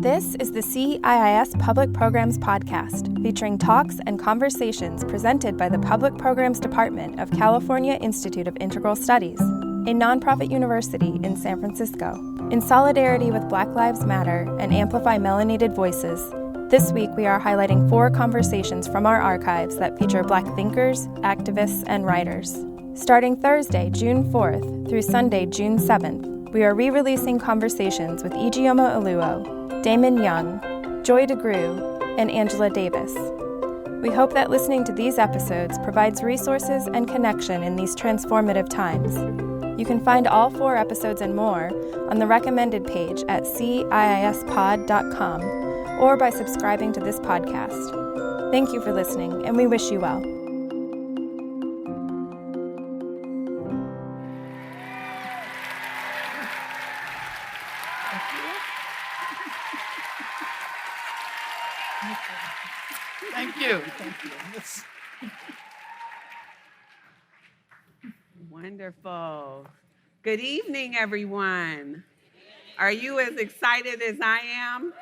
This is the CIIS Public Programs podcast, featuring talks and conversations presented by the Public Programs Department of California Institute of Integral Studies, a nonprofit university in San Francisco. In solidarity with Black Lives Matter and Amplify Melanated Voices, this week we are highlighting 4 conversations from our archives that feature Black thinkers, activists, and writers. Starting Thursday, June 4th through Sunday, June 7th, we are re-releasing conversations with Ijeoma Oluo, Damon Young, Joy DeGruy, and Angela Davis. We hope that listening to these episodes provides resources and connection in these transformative times. You can find all 4 episodes and more on the recommended page at CIISpod.com or by subscribing to this podcast. Thank you for listening, and we wish you well. Thank you. Yes. Wonderful. Good evening, everyone. Are you as excited as I am?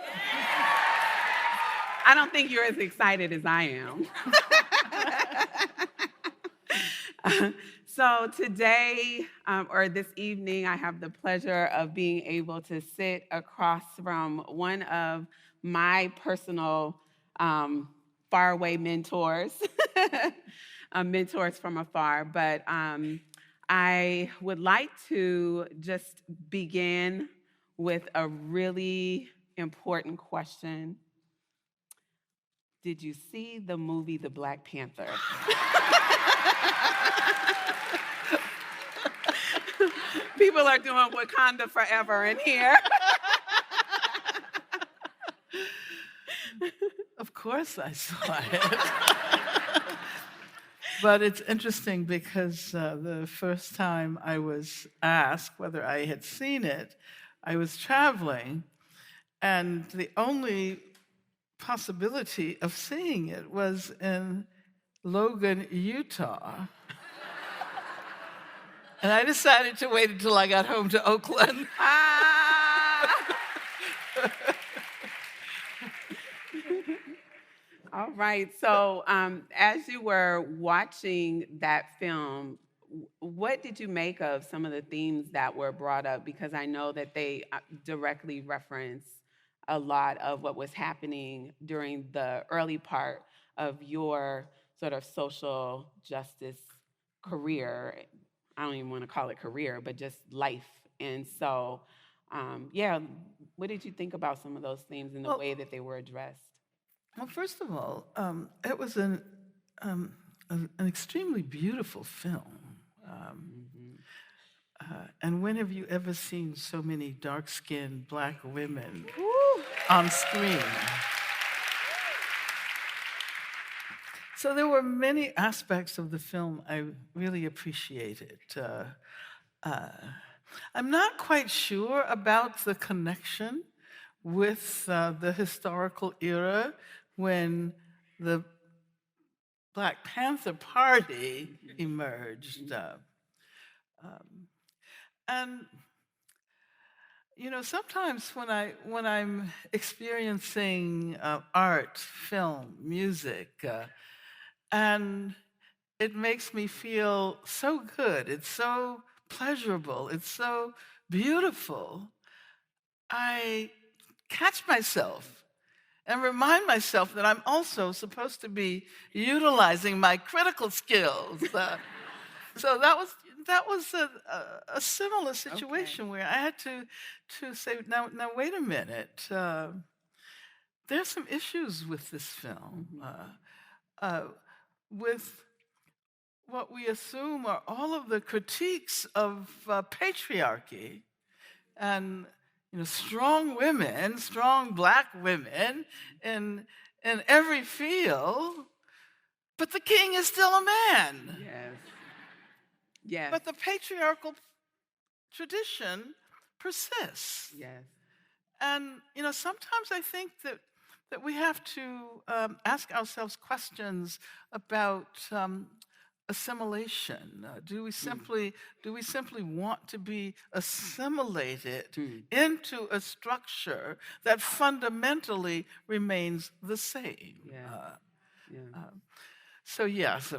I don't think you're as excited as I am. So today, or this evening, I have the pleasure of being able to sit across from one of my personal faraway mentors, mentors from afar. But I would like to just begin with a really important question. Did you see the movie The Black Panther? People are doing Wakanda forever in here. Of course I saw it. But it's interesting because the first time I was asked whether I had seen it, I was traveling, and the only possibility of seeing it was in Logan, Utah. And I decided to wait until I got home to Oakland. All right. So as you were watching that film, what did you make of some of the themes that were brought up? Because I know that they directly reference a lot of what was happening during the early part of your sort of social justice career. I don't even want to call it career, but just life. And so, what did you think about some of those themes and the way that they were addressed? Well, first of all, it was an extremely beautiful film. And when have you ever seen so many dark-skinned Black women on screen? So there were many aspects of the film I really appreciated. I'm not quite sure about the connection with the historical era when the Black Panther Party emerged. And you know, sometimes when I'm experiencing art, film, music, and it makes me feel so good, it's so pleasurable, it's so beautiful, I catch myself and remind myself that I'm also supposed to be utilizing my critical skills. So that was a similar situation where I had to say, now wait a minute. There's some issues with this film, with what we assume are all of the critiques of patriarchy and strong women, strong Black women in every field, but the king is still a man. Yes. But the patriarchal tradition persists. Yes. And sometimes I think that we have to ask ourselves questions about assimilation? Do we simply want to be assimilated into a structure that fundamentally remains the same? So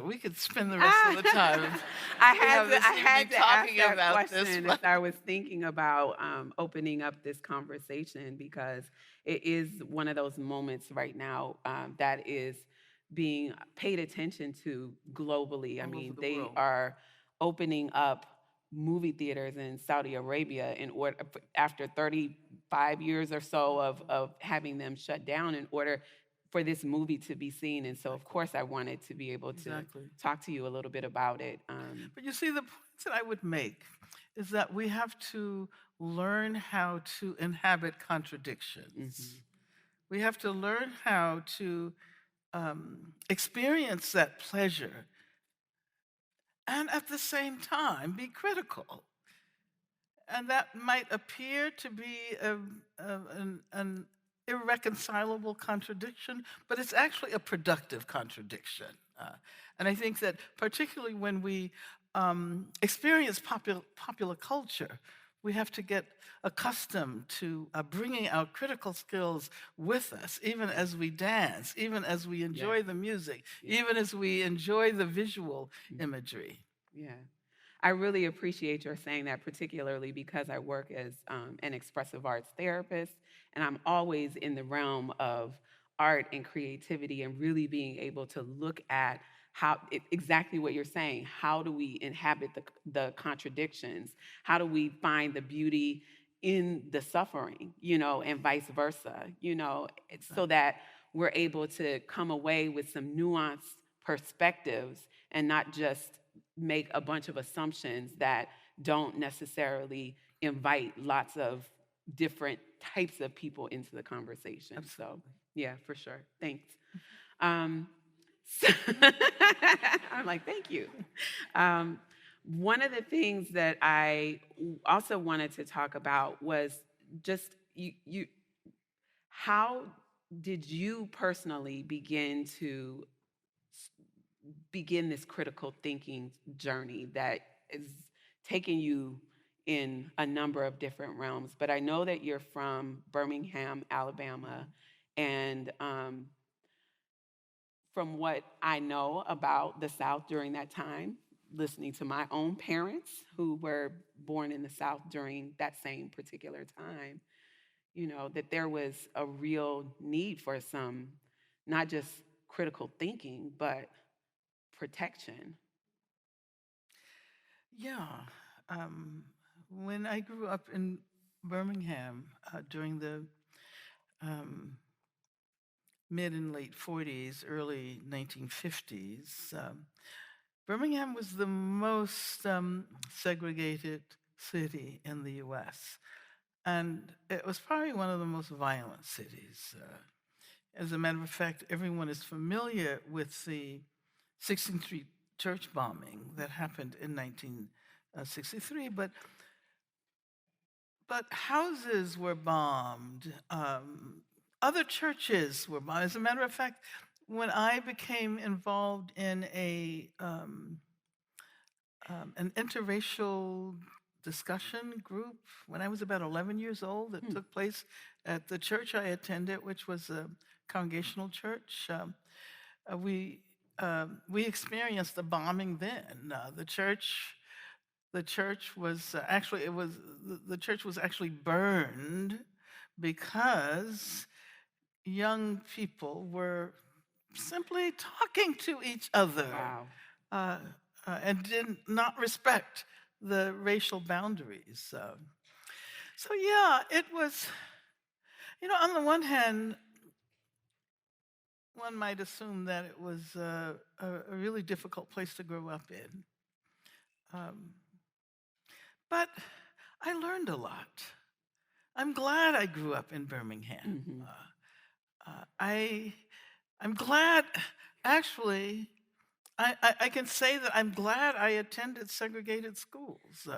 we could spend the rest of the time. I had to ask that about question this, as I was thinking about opening up this conversation, because it is one of those moments right now that is being paid attention to globally. I mean, they are opening up movie theaters in Saudi Arabia in order, after 35 years or so of having them shut down, in order for this movie to be seen. And so, of course, I wanted to be able to talk to you a little bit about it. But you see, the points that I would make is that we have to learn how to inhabit contradictions. We have to learn how to experience that pleasure and at the same time be critical. And that might appear to be an irreconcilable contradiction, but it's actually a productive contradiction. And I think that particularly when we experience popular culture, we have to get accustomed to bringing our critical skills with us, even as we dance, even as we enjoy the music, even as we enjoy the visual imagery. Yeah. I really appreciate your saying that, particularly because I work as an expressive arts therapist, and I'm always in the realm of art and creativity, and really being able to look at exactly what you're saying. How do we inhabit the contradictions? How do we find the beauty in the suffering, and vice versa, so that we're able to come away with some nuanced perspectives and not just make a bunch of assumptions that don't necessarily invite lots of different types of people into the conversation. Absolutely. So, yeah, for sure. Thanks. I'm like, thank you. One of the things that I also wanted to talk about was just how did you personally begin this critical thinking journey that is taking you in a number of different realms? But I know that you're from Birmingham, Alabama, and from what I know about the South during that time, listening to my own parents who were born in the South during that same particular time, that there was a real need for some, not just critical thinking, but protection. Yeah. When I grew up in Birmingham during the mid and late 40s, early 1950s, Birmingham was the most segregated city in the U.S. And it was probably one of the most violent cities. As a matter of fact, everyone is familiar with the 16th Street church bombing that happened in 1963, but houses were bombed. Other churches were bombed. As a matter of fact, when I became involved in an interracial discussion group when I was about 11 years old, that took place at the church I attended, which was a congregational church. We experienced the bombing then. The church was actually burned because young people were simply talking to each other. Wow. And did not respect the racial boundaries. So yeah, it was, on the one hand, one might assume that it was a really difficult place to grow up in. But I learned a lot. I'm glad I grew up in Birmingham. I'm glad, actually, I can say that I'm glad I attended segregated schools.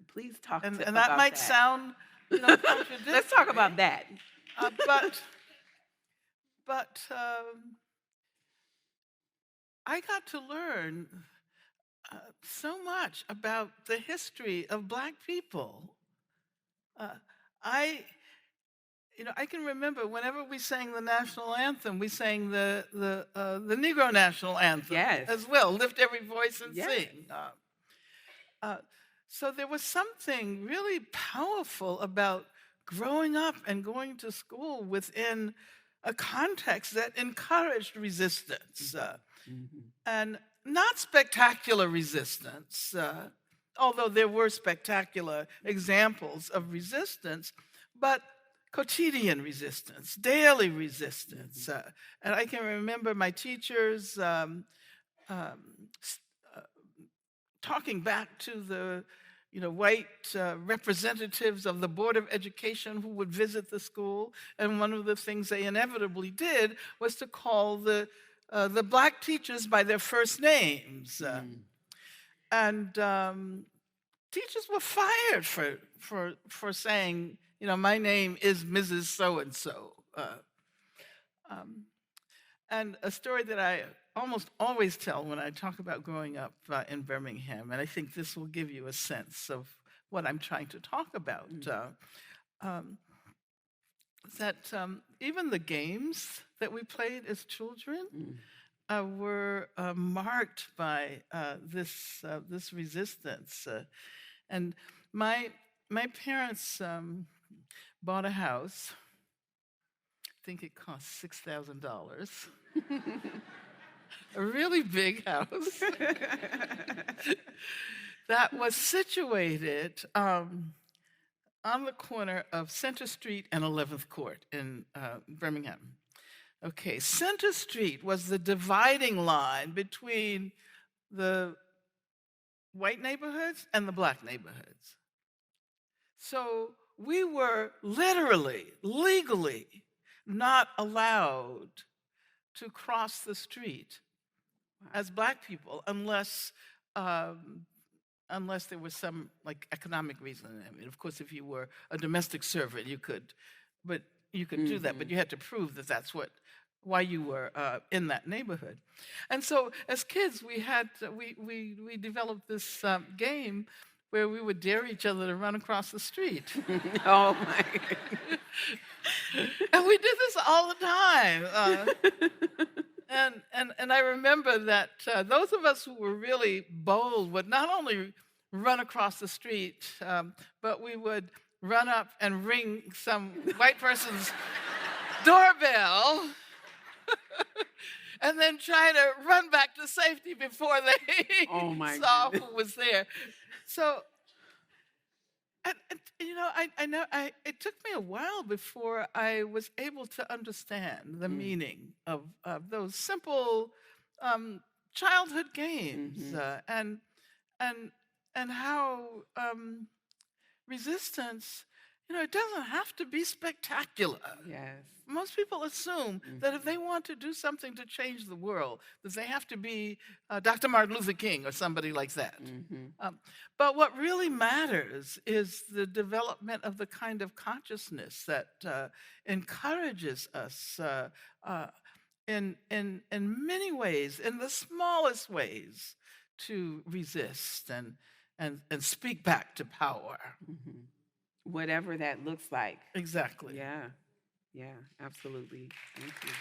Please talk and about that might sound contradictory. Let's talk about that. But I got to learn so much about the history of Black people. I I can remember whenever we sang the national anthem, we sang the Negro national anthem Yes. as well. Lift every voice and Yes. sing. Uh, so there was something really powerful about growing up and going to school within a context that encouraged resistance, and not spectacular resistance, although there were spectacular examples of resistance, but quotidian resistance, daily resistance. And I can remember my teachers talking back to the white representatives of the Board of Education who would visit the school, and one of the things they inevitably did was to call the Black teachers by their first names, and teachers were fired for saying, my name is Mrs. So and so. And a story that I almost always tell when I talk about growing up in Birmingham, and I think this will give you a sense of what I'm trying to talk about, that even the games that we played as children were marked by this resistance. And my parents bought a house. I think it cost $6,000. A really big house that was situated on the corner of Center Street and 11th Court in Birmingham. Okay, Center Street was the dividing line between the white neighborhoods and the Black neighborhoods. So we were literally, legally not allowed to cross the street as Black people unless there was some economic reason. I mean, of course, if you were a domestic servant, you could do that, but you had to prove that that's why you were in that neighborhood. And so, as kids, we developed this game where we would dare each other to run across the street. Oh my! And we did this all the time. And I remember that those of us who were really bold would not only run across the street, but we would run up and ring some white person's doorbell and then try to run back to safety before they saw who was there. So, I know it took me a while before I was able to understand the meaning of those simple childhood games, and how resistance, it doesn't have to be spectacular. Yes. Most people assume that if they want to do something to change the world, that they have to be Dr. Martin Luther King or somebody like that. But what really matters is the development of the kind of consciousness that encourages us in many ways, in the smallest ways, to resist and speak back to power. Whatever that looks like. Exactly. Yeah, absolutely. Thank you.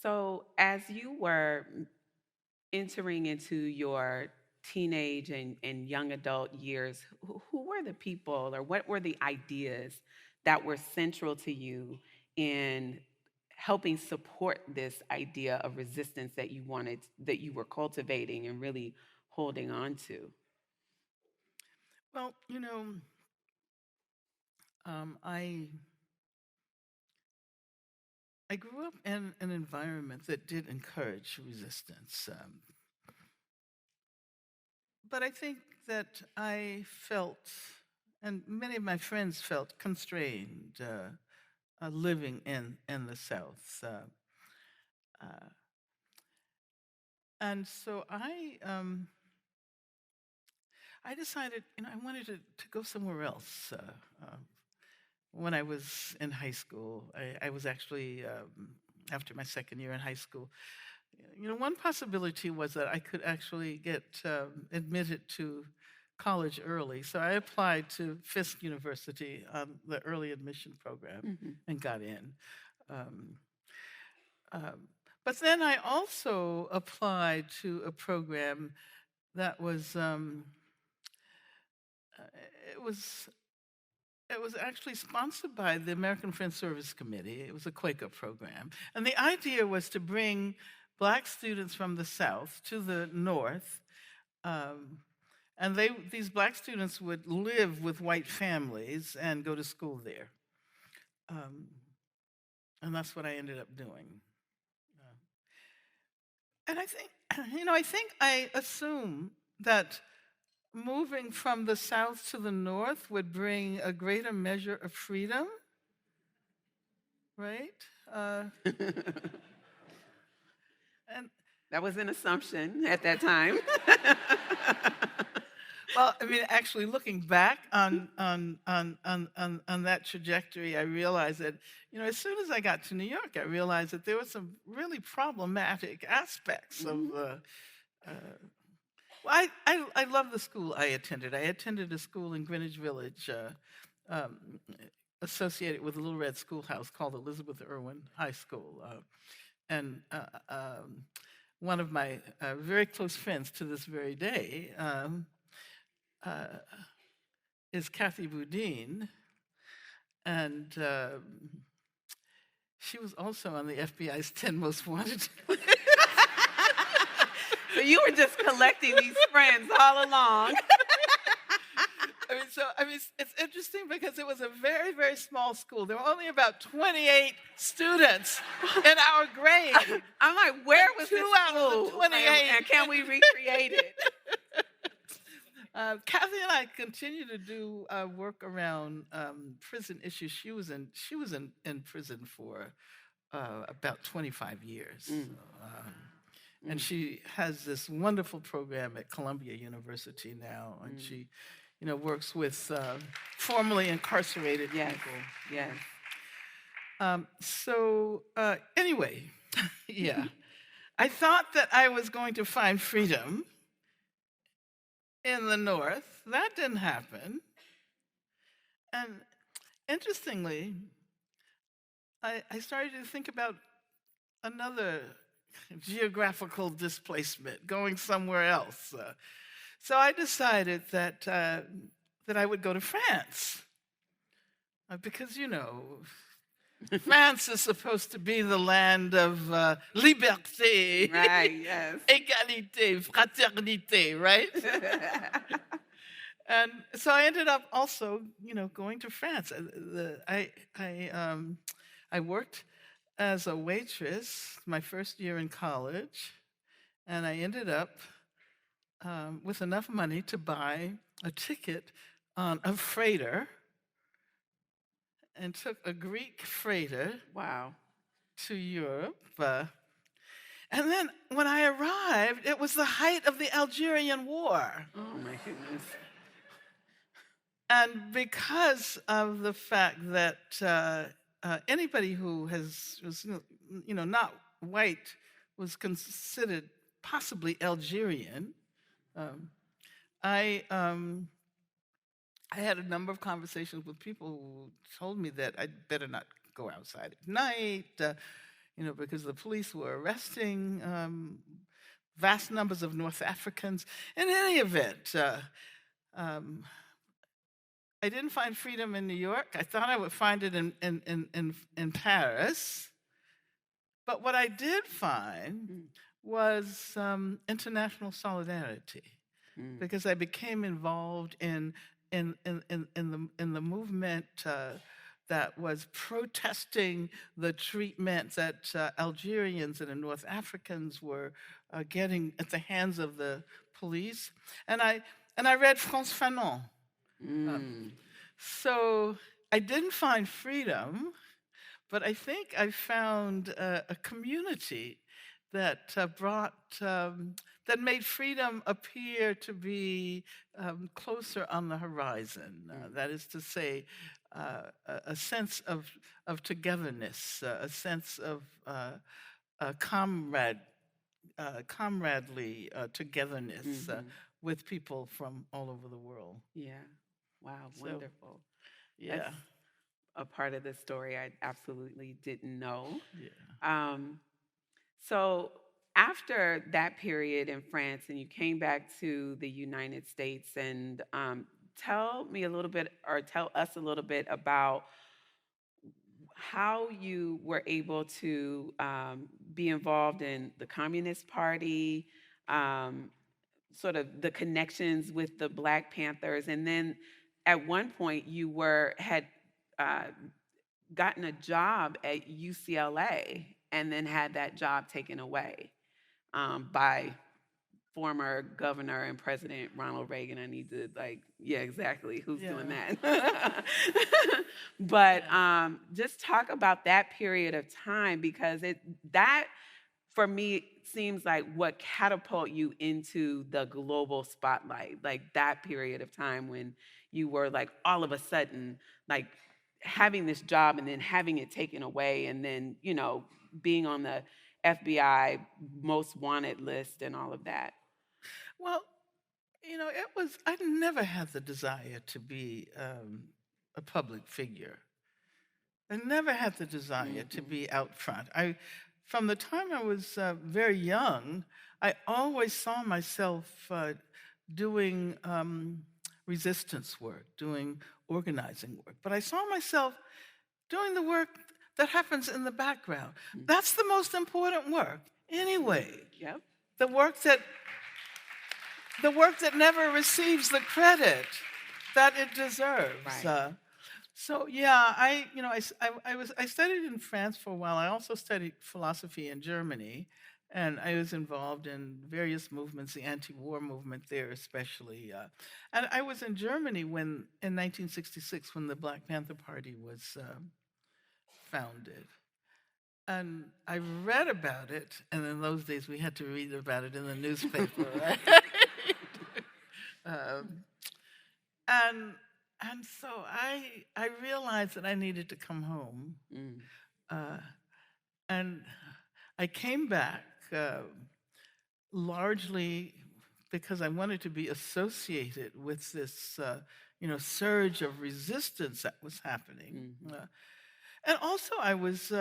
So, as you were entering into your teenage and young adult years, who were the people, or what were the ideas that were central to you in helping support this idea of resistance that you were cultivating and really holding on to? Well, I grew up in an environment that did encourage resistance. But I think that I felt, and many of my friends felt, constrained living in the South. And so I decided, I wanted to go somewhere else. when I was in high school. I was actually, after my second year in high school, one possibility was that I could actually get admitted to college early. So I applied to Fisk University on the early admission program and got in. Um, but then I also applied to a program that was it was it was actually sponsored by the American Friends Service Committee. It was a Quaker program, and the idea was to bring Black students from the South to the North, and these Black students would live with white families and go to school there, and that's what I ended up doing. And I think, I assume that moving from the South to the North would bring a greater measure of freedom, right? And That was an assumption at that time. well, I mean, actually, looking back on that trajectory, I realized that, as soon as I got to New York, I realized that there were some really problematic aspects of. Well, I love the school I attended. I attended a school in Greenwich Village, associated with a little red schoolhouse called Elizabeth Irwin High School, and one of my very close friends to this very day. Is Kathy Boudin, and she was also on the FBI's 10 Most Wanted. So you were just collecting these friends all along. It's interesting because it was a very, very small school. There were only about 28 students in our grade. I'm like, where was this Two out of the 28? And can we recreate it? Kathy and I continue to do work around prison issues. She was in prison for about 25 years. And she has this wonderful program at Columbia University now, and she, works with formerly incarcerated people. Yes. Anyway, yeah, I thought that I was going to find freedom in the North. That didn't happen. And interestingly, I started to think about another geographical displacement, going somewhere else. So I decided that I would go to France. Because, France is supposed to be the land of liberté, Right, yes. égalité, fraternité, right? And so I ended up also, going to France. I worked as a waitress my first year in college, and I ended up with enough money to buy a ticket on a freighter, and took a Greek freighter. Wow. To Europe. And then when I arrived, it was the height of the Algerian War. Oh, my goodness. And because of the fact that anybody who was not white was considered possibly Algerian, I had a number of conversations with people who told me that I'd better not go outside at night, because the police were arresting vast numbers of North Africans. In any event, I didn't find freedom in New York. I thought I would find it in Paris. But what I did find was international solidarity, because I became involved in the movement that was protesting the treatment that Algerians and North Africans were getting at the hands of the police. And I read Frantz Fanon. So I didn't find freedom, but I think I found a community that that made freedom appear to be closer on the horizon. That is to say, a sense of togetherness, a sense of comradely togetherness with people from all over the world. Yeah. Wow, So, wonderful. yeah. That's a part of the story I absolutely didn't know. Yeah. So after that period in France, and you came back to the United States, and tell me a little bit, or tell us a little bit about how you were able to be involved in the Communist Party, sort of the connections with the Black Panthers, and then at one point you had uh, gotten a job at UCLA, and then had that job taken away by former governor and president Ronald Reagan. I need to exactly who's doing that. But just talk about that period of time, because that for me seems like what catapult you into the global spotlight, like that period of time when you were like all of a sudden like having this job and then having it taken away, and then being on the FBI most wanted list and all of that. Well, I never had the desire to be a public figure. I never had the desire to be out front. From the time I was very young, I always saw myself doing resistance work, doing organizing work. But I saw myself doing the work that happens in the background. That's the most important work, anyway. Yep. The work that never receives the credit that it deserves. Right. So yeah, I studied in France for a while. I also studied philosophy in Germany, and I was involved in various movements, the anti-war movement there especially. And I was in Germany in 1966 when the Black Panther Party was founded. And I read about it, and in those days we had to read about it in the newspaper, right? And so I realized that I needed to come home. And I came back largely because I wanted to be associated with this surge of resistance that was happening. And also I was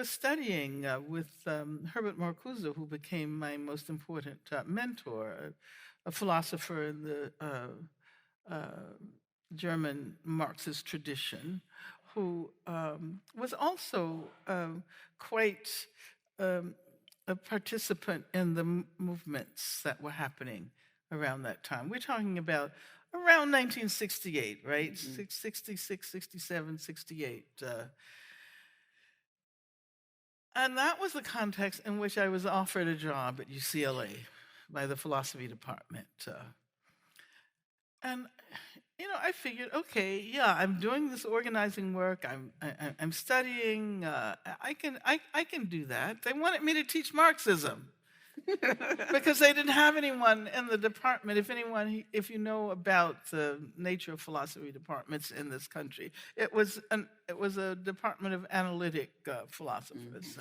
studying with Herbert Marcuse, who became my most important mentor, a philosopher in the German Marxist tradition, who was also quite a participant in the movements that were happening around that time. We're talking about around 1968, right? 66, 67, 68. And that was the context in which I was offered a job at UCLA by the philosophy department. And I figured, okay, yeah, I'm doing this organizing work. I'm studying. I can do that. They wanted me to teach Marxism because they didn't have anyone in the department. If you know about the nature of philosophy departments in this country, it was a department of analytic philosophers,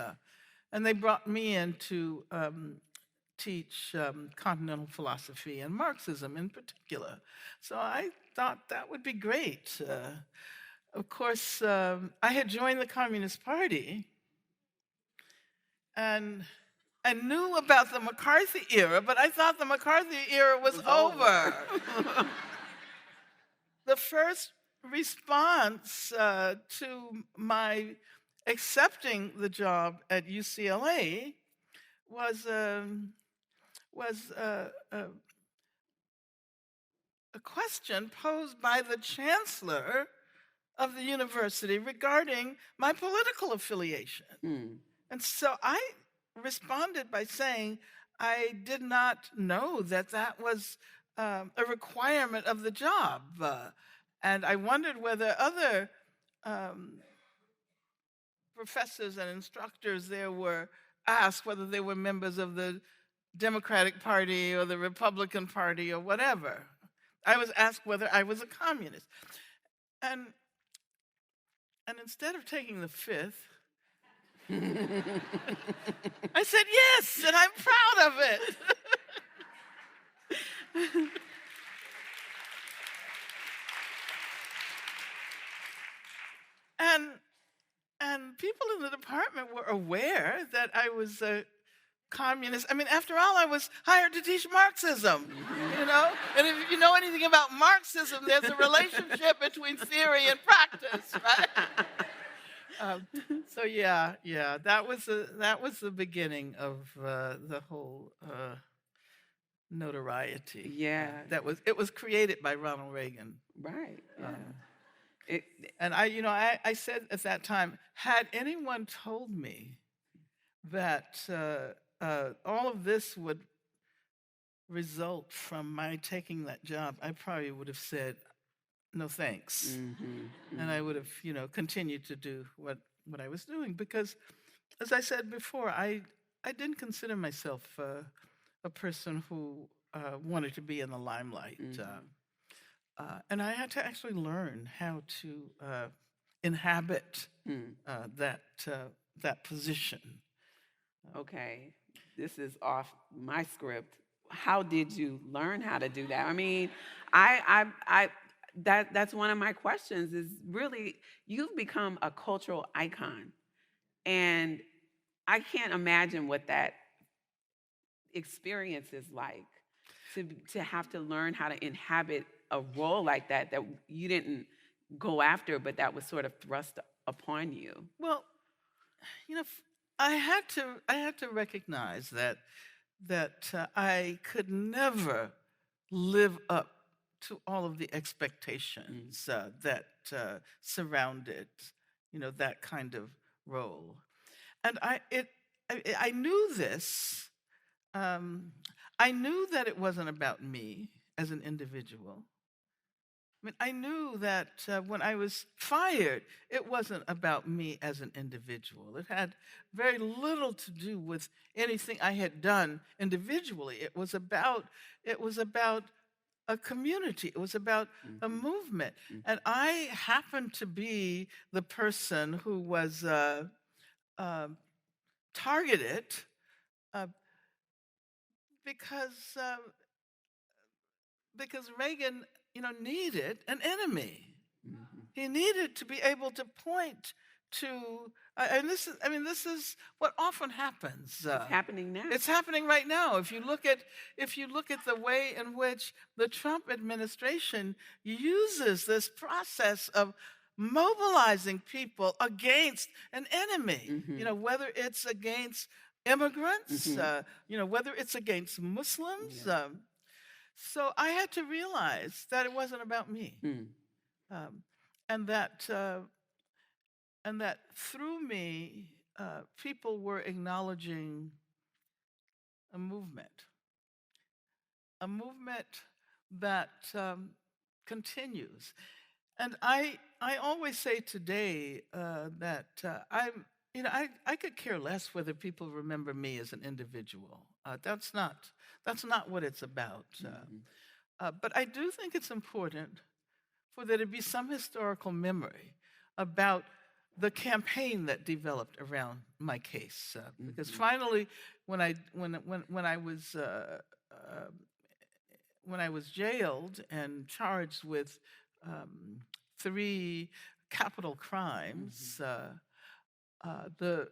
and they brought me in to teach continental philosophy and Marxism in particular. So I thought that would be great. Of course, I had joined the Communist Party, and I knew about the McCarthy era, but I thought the McCarthy era was over. The first response to my accepting the job at UCLA was a question posed by the chancellor of the university regarding my political affiliation. And so I responded by saying I did not know that was a requirement of the job. And I wondered whether other professors and instructors there were asked whether they were members of the Democratic Party or the Republican Party or whatever. I was asked whether I was a communist. And And instead of taking the fifth, I said yes, and I'm proud of it. And people in the department were aware that I was a communist. I mean, after all, I was hired to teach Marxism, you know? And if you know anything about Marxism, there's a relationship between theory and practice, right? So yeah, that was the beginning of the whole notoriety. Yeah. It was created by Ronald Reagan. Right. Yeah. And I said at that time, had anyone told me that all of this would result from my taking that job, I probably would have said, no thanks. And I would have, continued to do what I was doing. Because, as I said before, I didn't consider myself a person who wanted to be in the limelight. And I had to actually learn how to inhabit that position. Okay, this is off my script. How did you learn how to do that? I mean, that's one of my questions. Is really, you've become a cultural icon, and I can't imagine what that experience is like to have to learn how to inhabit a role like that you didn't go after, but that was sort of thrust upon you. Well, I had to recognize that I could never live up to all of the expectations that surrounded, that kind of role, and I knew this. I knew that it wasn't about me as an individual. I mean, I knew that when I was fired, it wasn't about me as an individual. It had very little to do with anything I had done individually. It was about a community. It was about a movement. And I happened to be the person who was targeted because Reagan, needed an enemy. He needed to be able to point to, and this is what often happens. It's happening now. It's happening right now. If you look at the way in which the Trump administration uses this process of mobilizing people against an enemy, whether it's against immigrants, whether it's against Muslims. Yeah. So I had to realize that it wasn't about me, and that through me, people were acknowledging a movement that continues. And I always say today that I could care less whether people remember me as an individual. That's not what it's about. But I do think it's important for there to be some historical memory about the campaign that developed around my case. Because finally, when I was jailed and charged with 3 capital crimes, the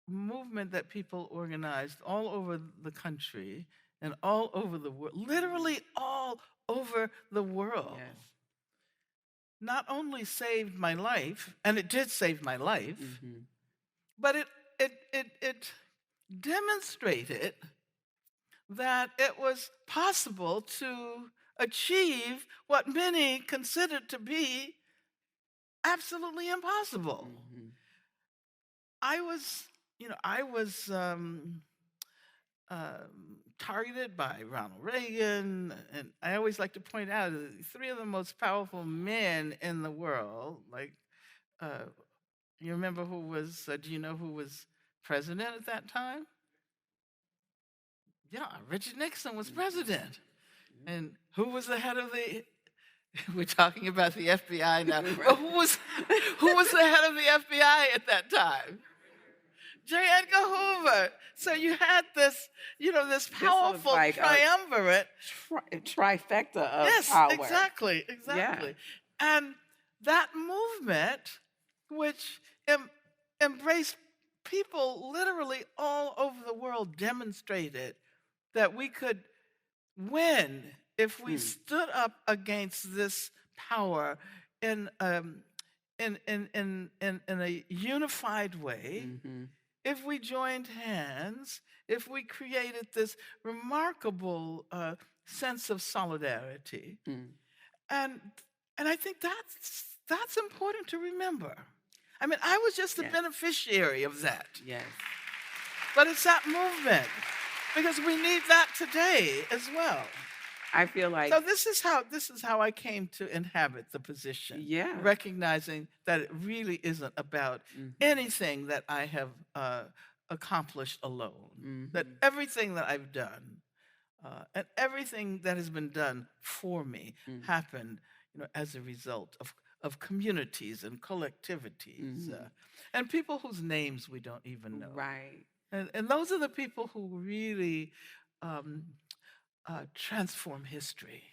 movement that people organized all over the country and all over the world, literally all over the world, not only saved my life, and it did save my life, but it demonstrated that it was possible to achieve what many considered to be absolutely impossible. I was targeted by Ronald Reagan, and I always like to point out 3 of the most powerful men in the world. Like, you remember who was? Do you know who was president at that time? Yeah, Richard Nixon was president, and who was the head of the We're talking about the FBI now. But who was the head of the FBI at that time? J. Edgar Hoover. So you had this, this powerful like triumvirate. Trifecta of Yes, power. exactly. Yeah. And that movement, which embraced people literally all over the world, demonstrated that we could win if we stood up against this power in a unified way. If we joined hands, if we created this remarkable sense of solidarity, and I think that's important to remember. I mean, I was just a beneficiary of that. Yes. But it's that movement, because we need that today as well. I feel like So this is how I came to inhabit the position. Yeah. Recognizing that it really isn't about anything that I have accomplished alone. That everything that I've done and everything that has been done for me happened, as a result of communities and collectivities and people whose names we don't even know. Right. And those are the people who really transform history.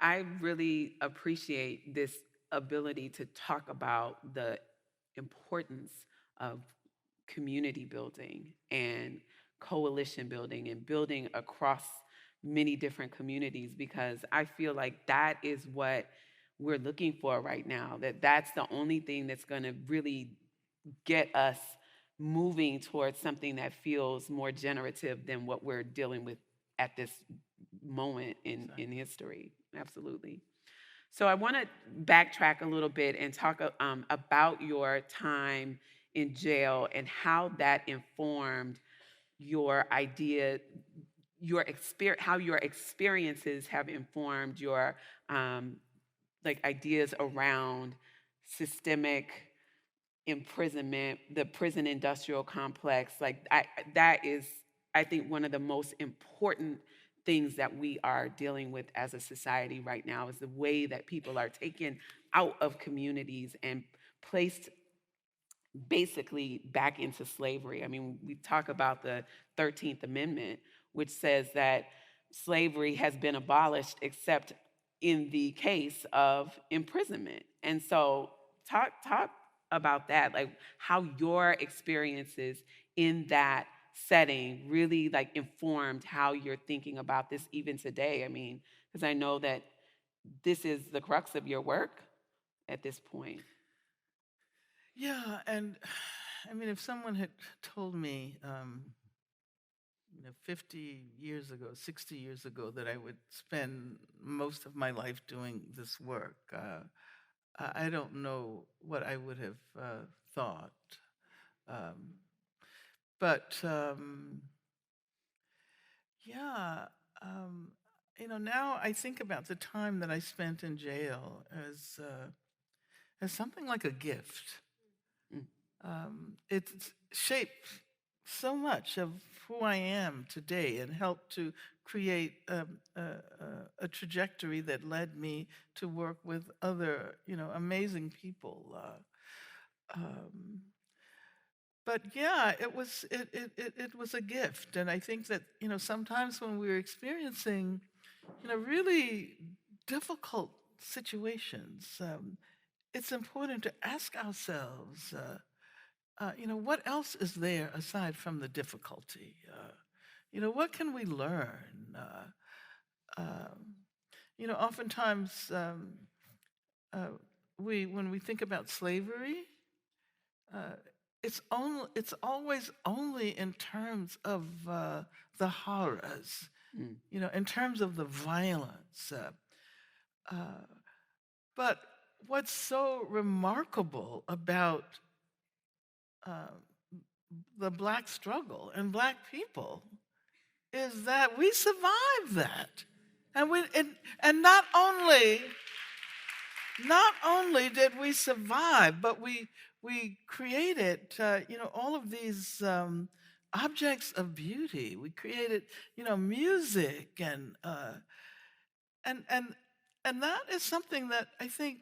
I really appreciate this ability to talk about the importance of community building and coalition building and building across many different communities, because I feel like that is what we're looking for right now, that's the only thing that's going to really get us moving towards something that feels more generative than what we're dealing with at this moment in history. Absolutely. So I want to backtrack a little bit and talk about your time in jail and how that informed your idea, how your experiences have informed your ideas around systemic imprisonment, the prison industrial complex. That is, I think, one of the most important things that we are dealing with as a society right now, is the way that people are taken out of communities and placed basically back into slavery. I mean, we talk about the 13th Amendment, which says that slavery has been abolished except in the case of imprisonment. And so talk about that, like how your experiences in that setting really informed how you're thinking about this even today. I mean, because I know that this is the crux of your work at this point. Yeah, and I mean, if someone had told me, 50 years ago, 60 years ago, that I would spend most of my life doing this work, I don't know what I would have thought. Now I think about the time that I spent in jail as something like a gift. It's shaped so much of who I am today and helped to create a trajectory that led me to work with other, amazing people. But yeah, it was a gift, and I think that sometimes when we're experiencing really difficult situations, it's important to ask ourselves, what else is there aside from the difficulty? What can we learn? Oftentimes when we think about slavery, it's always only in terms of the horrors, in terms of the violence. But what's so remarkable about the Black struggle and Black people is that we survived that, and not only did we survive, but we created all of these objects of beauty. We created music and And that is something that I think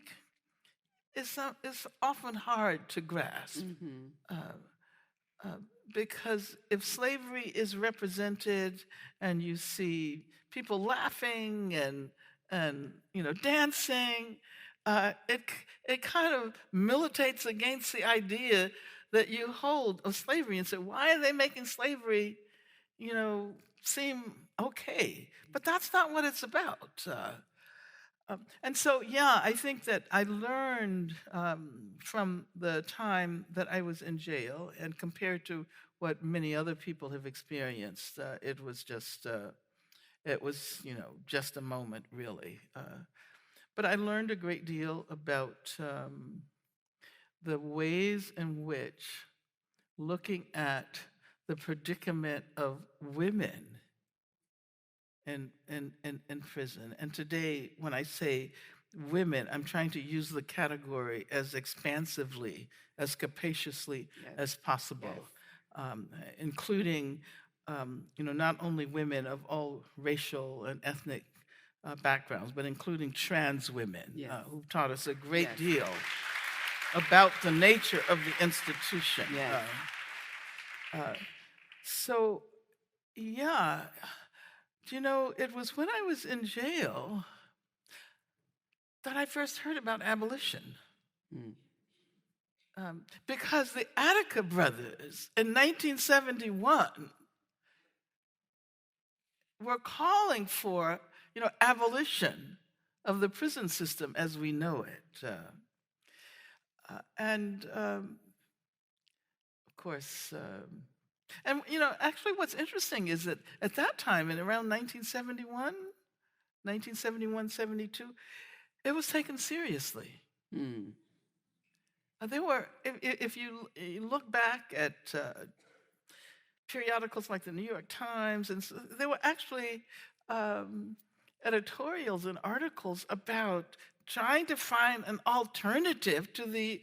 is often hard to grasp. Uh, uh, because if slavery is represented and you see people laughing and dancing, it kind of militates against the idea that you hold of slavery and say, why are they making slavery, seem okay? But that's not what it's about. And so, yeah, I think that I learned from the time that I was in jail, and compared to what many other people have experienced, it was just a moment, really. But I learned a great deal about the ways in which looking at the predicament of women in prison. And today, when I say women, I'm trying to use the category as expansively, as capaciously as possible, including, not only women of all racial and ethnic backgrounds, but including trans women who've taught us a great deal about the nature of the institution. So, yeah. It was when I was in jail that I first heard about abolition. Because the Attica brothers in 1971 were calling for, abolition of the prison system as we know it. Of course, and, actually what's interesting is that at that time, in around 1971, 72, it was taken seriously. There were, if you look back at periodicals like the New York Times, and there were actually editorials and articles about trying to find an alternative to the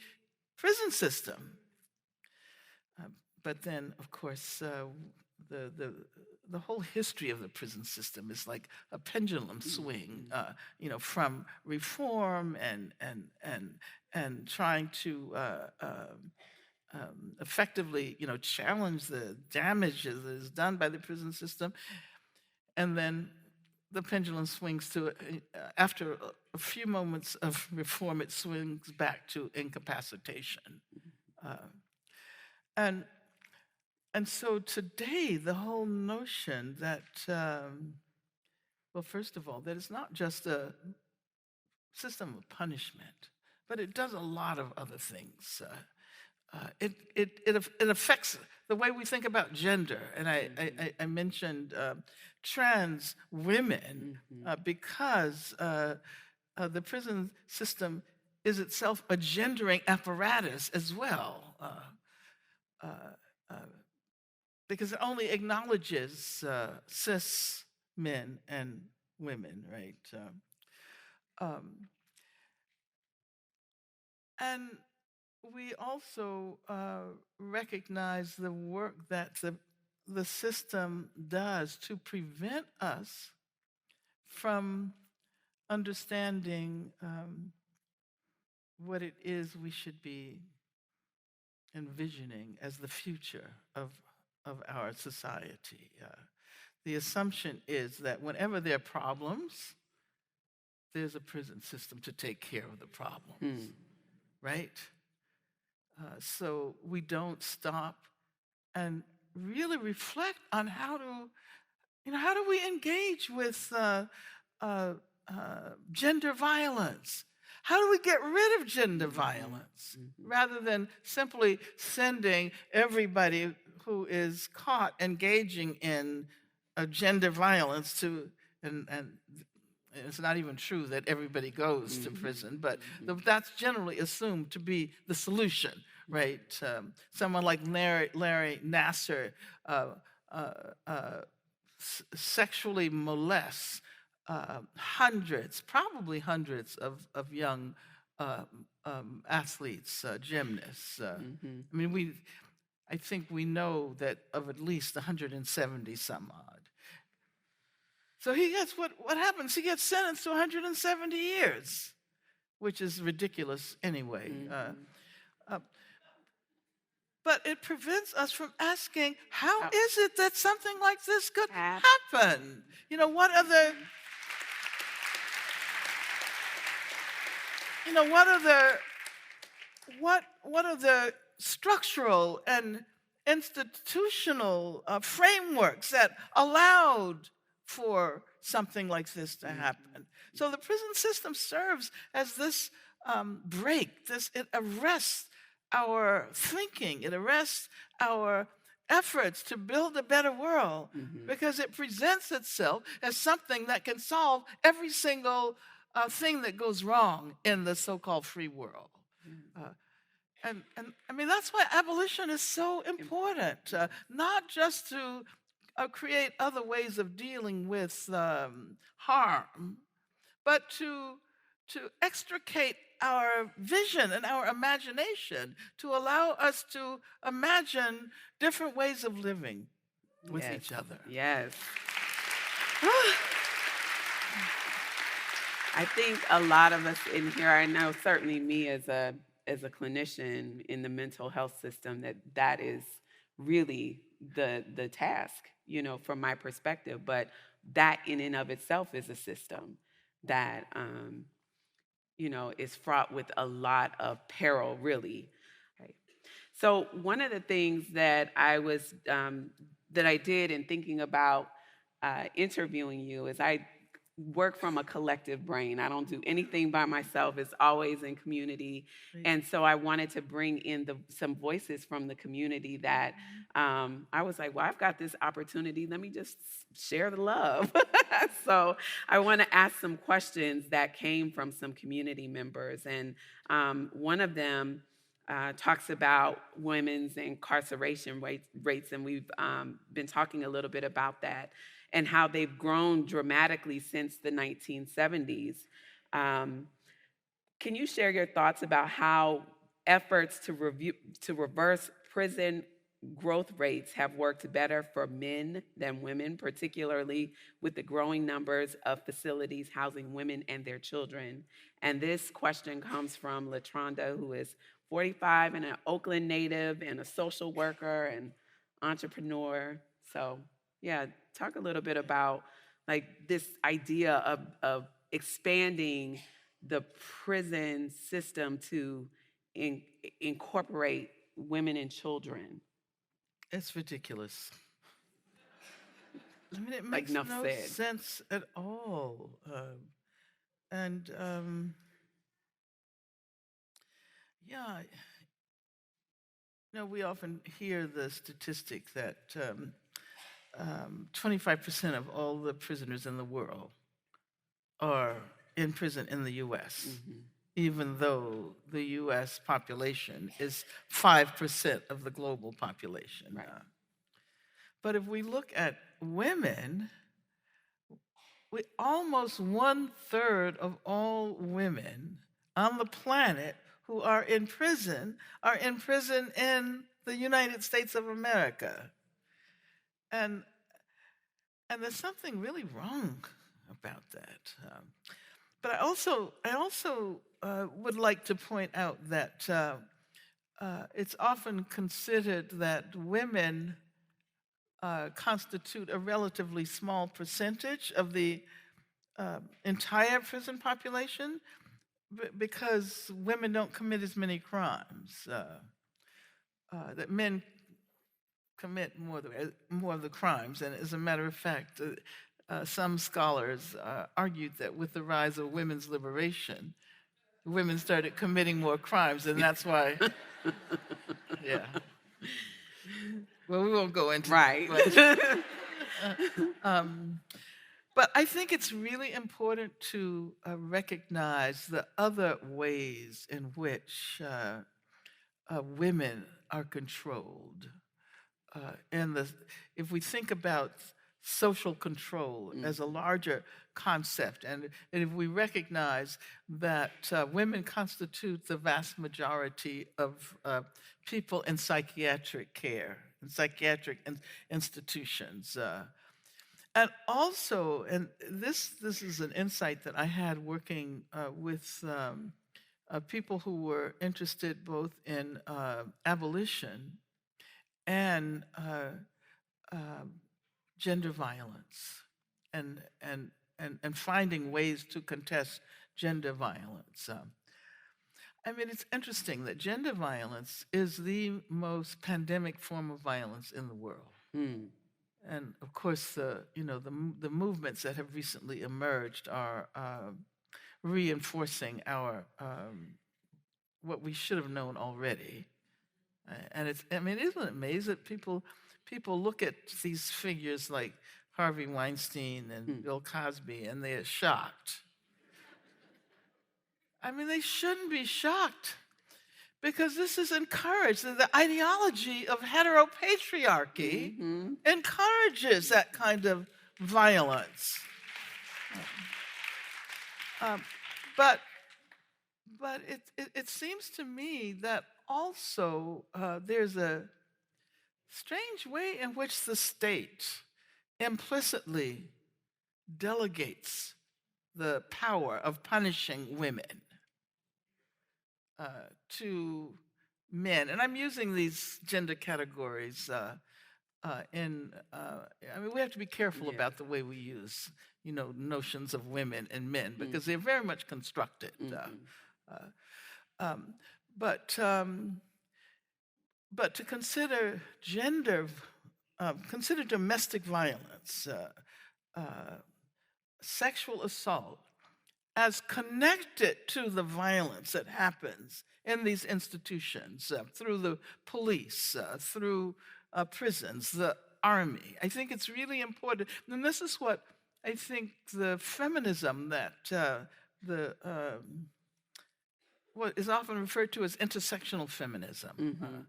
prison system. But then, of course, the whole history of the prison system is like a pendulum swing, from reform and trying to effectively, challenge the damage that is done by the prison system, and then the pendulum swings to after a few moments of reform, it swings back to incapacitation, And so today, the whole notion that, first of all, that it's not just a system of punishment, but it does a lot of other things. It affects the way we think about gender. And I mentioned trans women because the prison system is itself a gendering apparatus as well. Because it only acknowledges cis men and women, right? And we also recognize the work that the system does to prevent us from understanding what it is we should be envisioning as the future of our society. The assumption is that whenever there are problems, there's a prison system to take care of the problems, right? So we don't stop and really reflect on how do we engage with gender violence? How do we get rid of gender violence rather than simply sending everybody who is caught engaging in gender violence to, and it's not even true that everybody goes to prison, but that's generally assumed to be the solution, right? Someone like Larry Nassar sexually molests probably hundreds of young athletes, gymnasts. I think we know that of at least 170 some odd. So he gets, what happens? He gets sentenced to 170 years, which is ridiculous anyway. But it prevents us from asking, how is it that something like this could happen? You know, what are the structural and institutional frameworks that allowed for something like this to happen? So the prison system serves as this break. It arrests our thinking. It arrests our efforts to build a better world because it presents itself as something that can solve every single thing that goes wrong in the so-called free world. And I mean, that's why abolition is so important, not just to create other ways of dealing with harm, but to extricate our vision and our imagination, to allow us to imagine different ways of living with each other. Yes. I think a lot of us in here, I know certainly me as a clinician in the mental health system, that is really the task, you know, from my perspective. But that in and of itself is a system that, you know, is fraught with a lot of peril, really. Right. So one of the things that I did in thinking about interviewing you is I work from a collective brain. I don't do anything by myself. It's always in community. Right. And so I wanted to bring in some voices from the community that I was like, well, I've got this opportunity. Let me just share the love. So I want to ask some questions that came from some community members. And one of them talks about women's incarceration rates. And we've been talking a little bit about that, and how they've grown dramatically since the 1970s. Can you share your thoughts about how efforts to reverse prison growth rates have worked better for men than women, particularly with the growing numbers of facilities housing women and their children? And this question comes from Latronda, who is 45 and an Oakland native and a social worker and entrepreneur. So yeah, talk a little bit about like this idea of expanding the prison system to incorporate women and children. It's ridiculous. I mean, it makes no sense at all. Yeah, you know, we often hear the statistic that 25% of all the prisoners in the world are in prison in the U.S., even though the U.S. population is 5% of the global population. Right. But if we look at women, almost 1/3 of all women on the planet who are in prison in the United States of America. And there's something really wrong about that. But I also would like to point out that it's often considered that women constitute a relatively small percentage of the entire prison population because women don't commit as many crimes. That men commit more of the crimes. And as a matter of fact, some scholars argued that with the rise of women's liberation, women started committing more crimes, and that's why. Yeah. Well, we won't go into that. But I think it's really important to recognize the other ways in which women are controlled. If we think about social control as a larger concept, and if we recognize that women constitute the vast majority of people in psychiatric care, in psychiatric institutions, And also, and this is an insight that I had working with people who were interested both in abolition and gender violence, and finding ways to contest gender violence. I mean, it's interesting that gender violence is the most pandemic form of violence in the world. Mm. And of course, the movements that have recently emerged are reinforcing our what we should have known already. And isn't it amazing that people look at these figures like Harvey Weinstein and Bill Cosby, and they're shocked. I mean, they shouldn't be shocked, because this is encouraged. The ideology of heteropatriarchy encourages that kind of violence. But it seems to me that also there's a strange way in which the state implicitly delegates the power of punishing women to men. And I'm using these gender categories we have to be careful about the way we use, notions of women and men, because they're very much constructed. But to consider consider domestic violence, sexual assault, as connected to the violence that happens in these institutions through the police, through prisons, the army. I think it's really important. And this is what I think the feminism that what is often referred to as intersectional feminism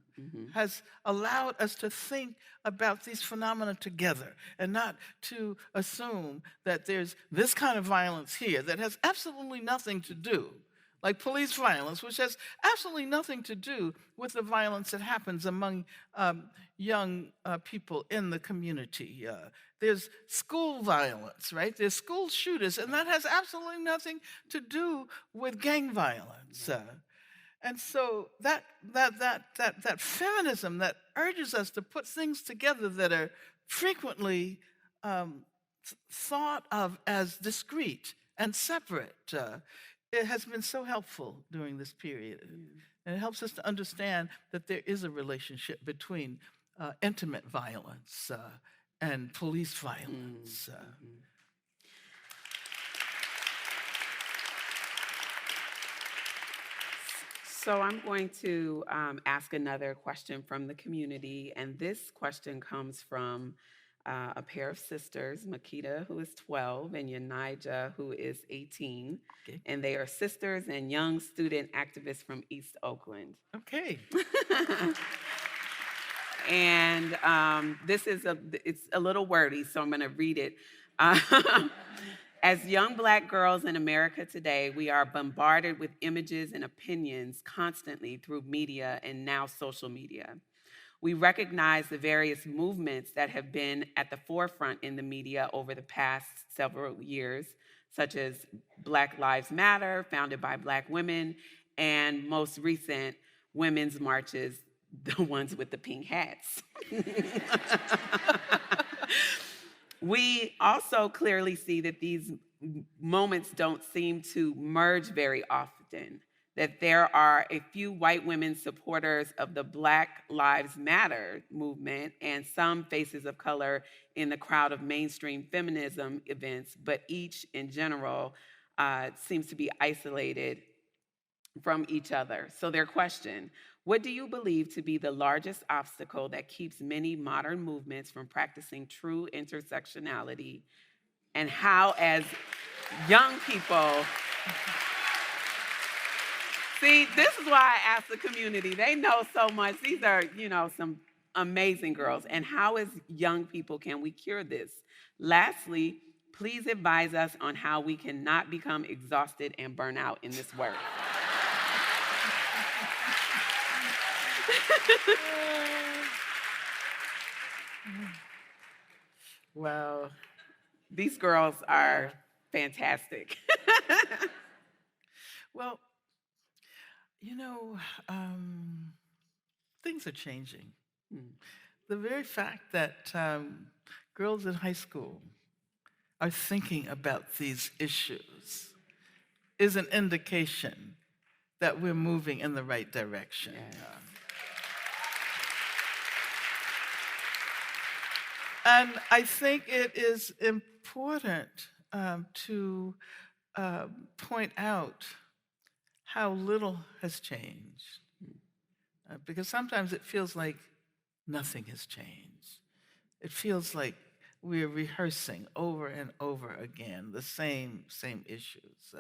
has allowed us to think about these phenomena together, and not to assume that there's this kind of violence here that has absolutely nothing to do, like police violence, which has absolutely nothing to do with the violence that happens among young people in the community. There's school violence, right? There's school shooters, and that has absolutely nothing to do with gang violence. And so that feminism that urges us to put things together that are frequently thought of as discrete and separate, it has been so helpful during this period. And it helps us to understand that there is a relationship between intimate violence and police violence. So I'm going to ask another question from the community, and this question comes from a pair of sisters, Makita, who is 12, and Yanija, who is 18. Okay. And they are sisters and young student activists from East Oakland. Okay. And it's a little wordy, so I'm going to read it. As young Black girls in America today, we are bombarded with images and opinions constantly through media and now social media. We recognize the various movements that have been at the forefront in the media over the past several years, such as Black Lives Matter, founded by Black women, and most recent women's marches, the ones with the pink hats. We also clearly see that these moments don't seem to merge very often, that there are a few white women supporters of the Black Lives Matter movement and some faces of color in the crowd of mainstream feminism events, but each in general seems to be isolated from each other. So their question: what do you believe to be the largest obstacle that keeps many modern movements from practicing true intersectionality? And how, as young people, see, this is why I asked the community. They know so much. These are, some amazing girls. And how, as young people, can we cure this? Lastly, please advise us on how we cannot become exhausted and burn out in this work. Well, These girls are fantastic. Well, you know, things are changing. The very fact that girls in high school are thinking about these issues is an indication that we're moving in the right direction. Yeah. And I think it is important to point out how little has changed. Because sometimes it feels like nothing has changed. It feels like we're rehearsing over and over again the same issues.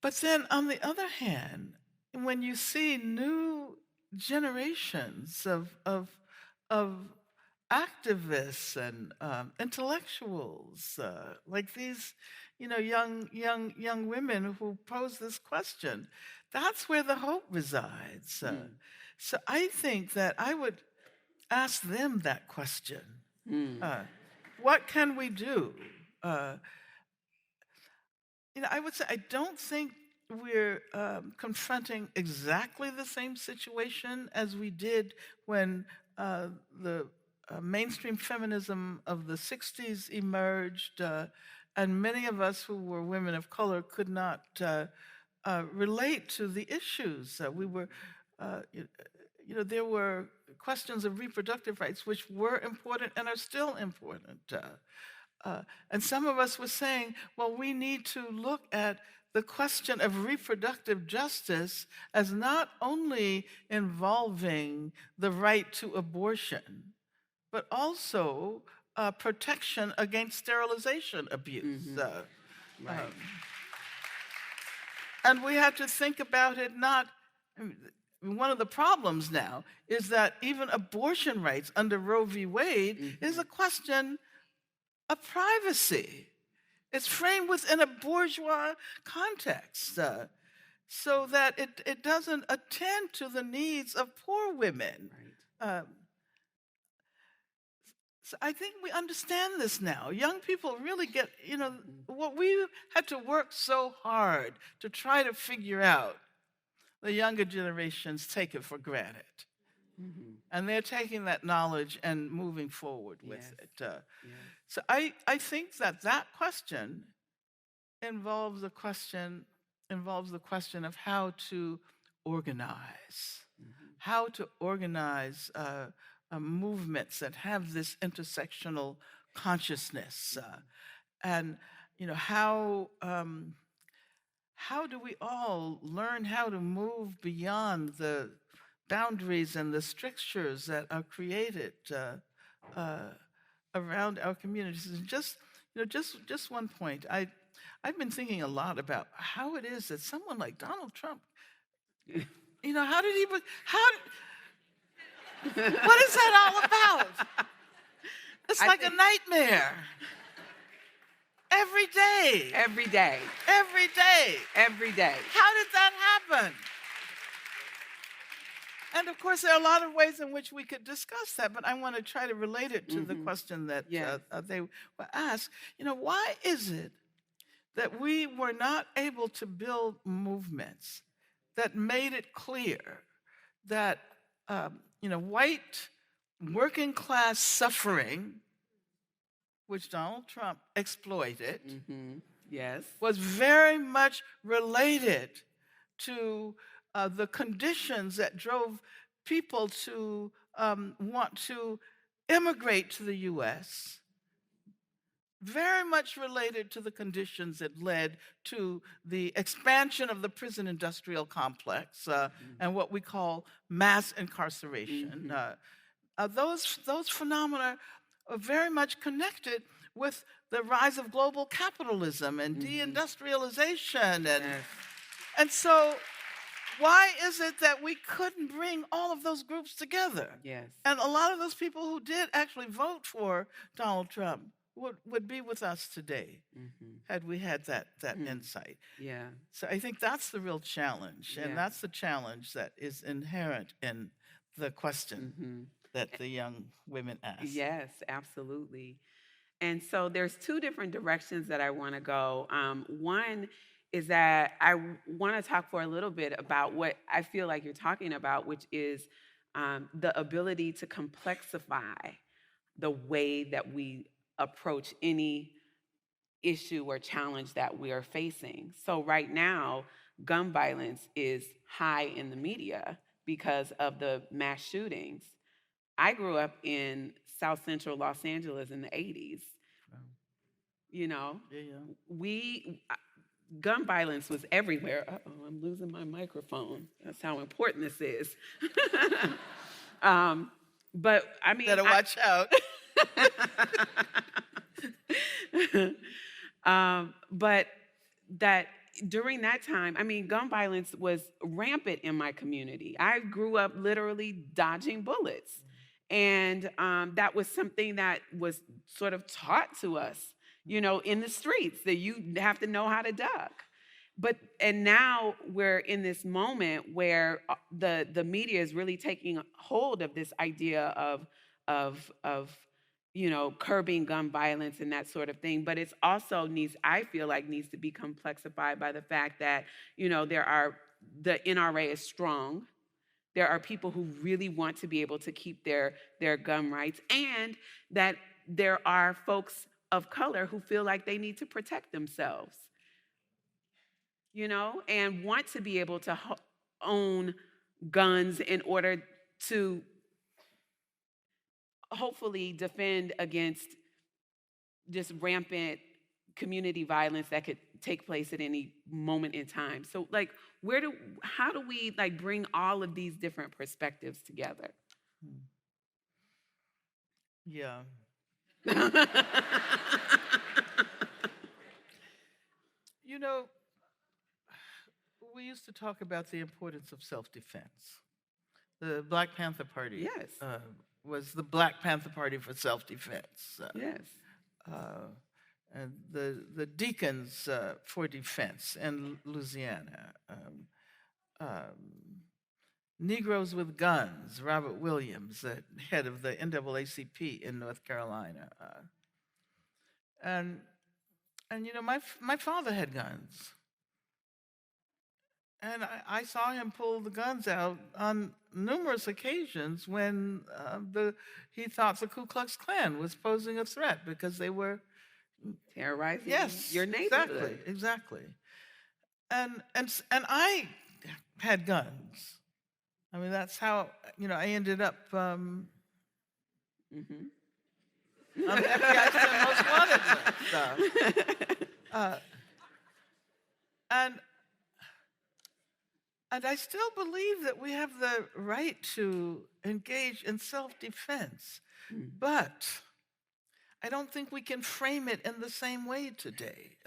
But then on the other hand, when you see new generations of activists and intellectuals, like these, young women who pose this question, that's where the hope resides. So I think that I would ask them that question. What can we do? I would say I don't think we're confronting exactly the same situation as we did when the mainstream feminism of the 60s emerged, and many of us who were women of color could not relate to the issues. There were questions of reproductive rights which were important and are still important. And some of us were saying, well, we need to look at the question of reproductive justice as not only involving the right to abortion, but also protection against sterilization abuse. Right. And we have to think about it one of the problems now is that even abortion rights under Roe v. Wade is a question of privacy. It's framed within a bourgeois context so that it doesn't attend to the needs of poor women. Right. So I think we understand this now. Young people really get, what we had to work so hard to try to figure out, the younger generations take it for granted. And they're taking that knowledge and moving forward with it. So I think that question involves the question of how to organize, movements that have this intersectional consciousness, and how do we all learn how to move beyond the boundaries and the strictures that are created around our communities? And just one point. I've been thinking a lot about how it is that someone like Donald Trump, what is that all about? It's like a nightmare. Every day. Every day. Every day. Every day. How did that happen? And of course, there are a lot of ways in which we could discuss that, but I want to try to relate it to the question that they were asked. Why is it that we were not able to build movements that made it clear that, white working class suffering, which Donald Trump exploited, was very much related to the conditions that drove people to want to immigrate to the U.S., very much related to the conditions that led to the expansion of the prison industrial complex and what we call mass incarceration. Those phenomena are very much connected with the rise of global capitalism and deindustrialization. And so why is it that we couldn't bring all of those groups together? Yes. And a lot of those people who did actually vote for Donald Trump would be with us today had we had that insight. Yeah. So I think that's the real challenge, and that's the challenge that is inherent in the question. that the young women ask. Yes, absolutely. And so there's two different directions that I want to go. One is that I want to talk for a little bit about what I feel like you're talking about, which is the ability to complexify the way that we approach any issue or challenge that we are facing. So right now, gun violence is high in the media because of the mass shootings. I grew up in South Central Los Angeles in the 80s. You know, gun violence was everywhere. Uh-oh, I'm losing my microphone. That's how important this is. But I mean, better watch out. But that during that time, I mean, gun violence was rampant in my community. I grew up literally dodging bullets. And that was something that was sort of taught to us, you know, in the streets, that you have to know how to duck. And now we're in this moment where the media is really taking hold of this idea of you know, curbing gun violence and that sort of thing. But it's also I feel like needs to be complexified by the fact that, you know, the NRA is strong. There are people who really want to be able to keep their gun rights, and that there are folks of color who feel like they need to protect themselves, you know, and want to be able to own guns in order to hopefully defend against just rampant community violence that could take place at any moment in time. So like, how do we like bring all of these different perspectives together? Yeah. You know, we used to talk about the importance of self-defense. The Black Panther Party was the Black Panther Party for self-defense. Yes. And the Deacons for Defense in Louisiana. Negroes with Guns, Robert Williams, the head of the NAACP in North Carolina. And you know, my father had guns. And I saw him pull the guns out on numerous occasions when he thought the Ku Klux Klan was posing a threat because they were terrorizing your neighborhood. Exactly. And I had guns. I mean, that's how, you know, I ended up on the FBI's Most Wanted list. And I still believe that we have the right to engage in self-defense, but I don't think we can frame it in the same way today.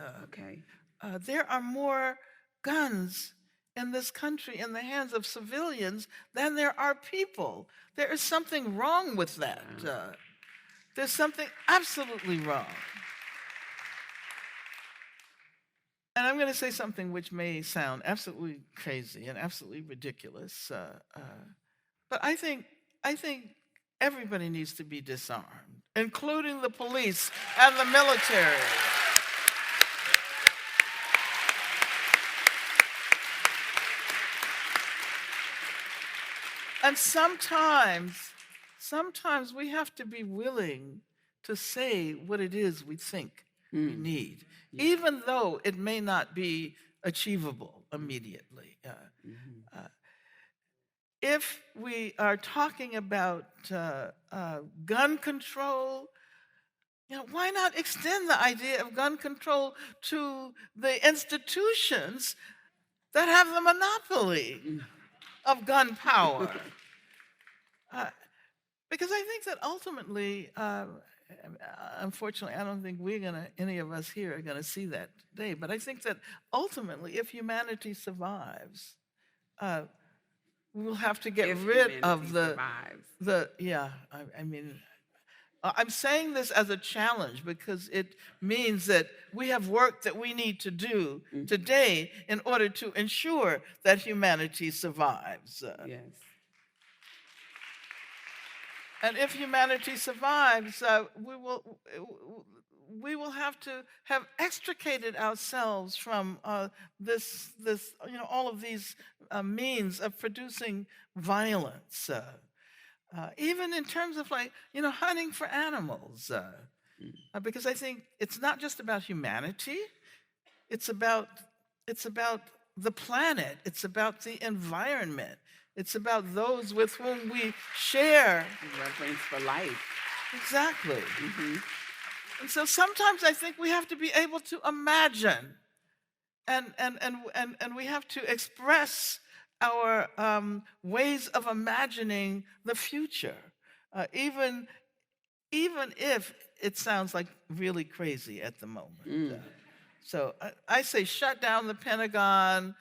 There are more guns in this country in the hands of civilians than there are people. There is something wrong with that. There's something absolutely wrong. And I'm going to say something which may sound absolutely crazy and absolutely ridiculous, but I think everybody needs to be disarmed, including the police and the military. And sometimes we have to be willing to say what it is we think we need, even though it may not be achievable immediately. If we are talking about gun control, you know, why not extend the idea of gun control to the institutions that have the monopoly of gun power? Because I think that ultimately, unfortunately, I don't think any of us here are going to see that today, but I think that ultimately, if humanity survives, we'll have to get rid of I mean, I'm saying this as a challenge because it means that we have work that we need to do today in order to ensure that humanity survives. Yes. And if humanity survives, we will have to have extricated ourselves from all of these means of producing violence, even in terms of hunting for animals, because I think it's not just about humanity. It's about the planet. It's about the environment. It's about those with whom we share. Reverence for life. Exactly. Mm-hmm. And so sometimes I think we have to be able to imagine, and we have to express our ways of imagining the future, even if it sounds like really crazy at the moment. So I say shut down the Pentagon,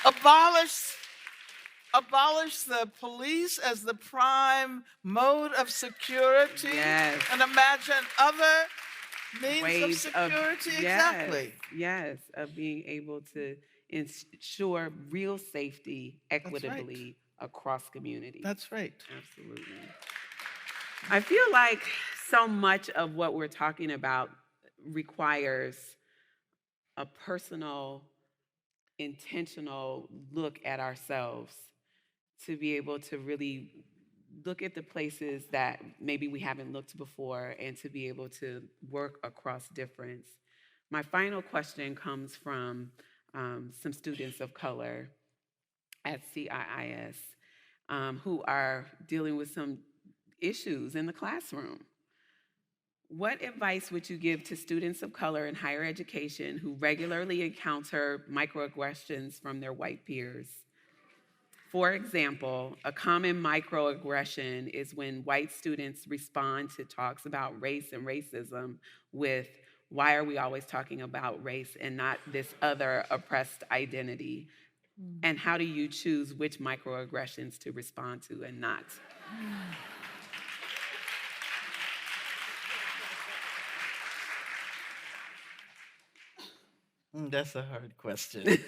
abolish the police as the prime mode of security. Yes. And imagine other means Ways of security. Exactly. Yes, of being able to ensure real safety equitably across communities. That's right. Absolutely. I feel like so much of what we're talking about requires a personal, intentional look at ourselves to be able to really look at the places that maybe we haven't looked before and to be able to work across difference. My final question comes from some students of color at CIIS who are dealing with some issues in the classroom. What advice would you give to students of color in higher education who regularly encounter microaggressions from their white peers? For example, a common microaggression is when white students respond to talks about race and racism with, why are we always talking about race and not this other oppressed identity? And how do you choose which microaggressions to respond to and not? That's a hard question.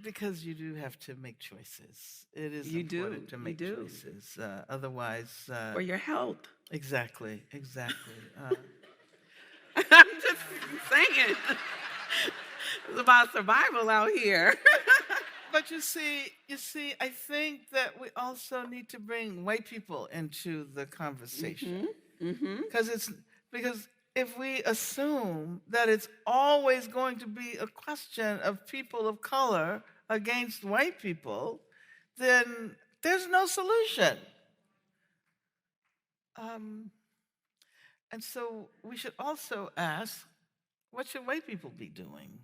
Because you do have to make choices. It is important to make choices. Otherwise... For your health. Exactly. I'm just saying. It's about survival out here. But you see, I think that we also need to bring white people into the conversation. Because if we assume that it's always going to be a question of people of color against white people, then there's no solution. And so we should also ask, what should white people be doing?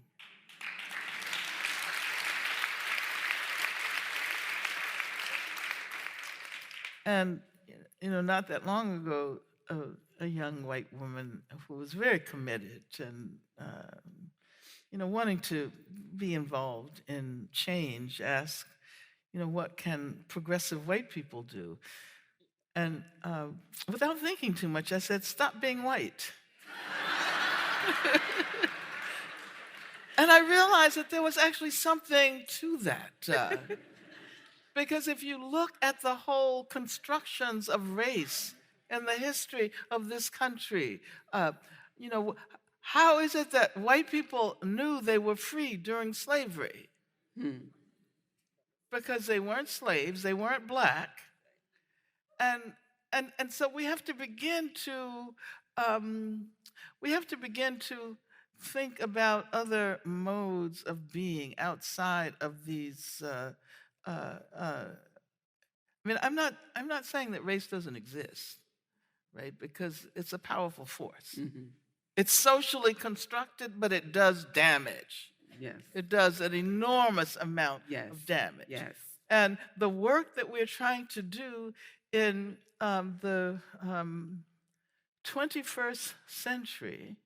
And, not that long ago, a young white woman who was very committed and, wanting to be involved in change asked, what can progressive white people do? And without thinking too much, I said, stop being white. And I realized that there was actually something to that. Because if you look at the whole constructions of race in the history of this country, how is it that white people knew they were free during slavery? Because they weren't slaves, they weren't black, and so we have to begin to think about other modes of being outside of these. I'm not saying that race doesn't exist, right? Because it's a powerful force. It's socially constructed, but it does damage. Yes. It does an enormous amount of damage. Yes. And the work that we're trying to do in the 21st century,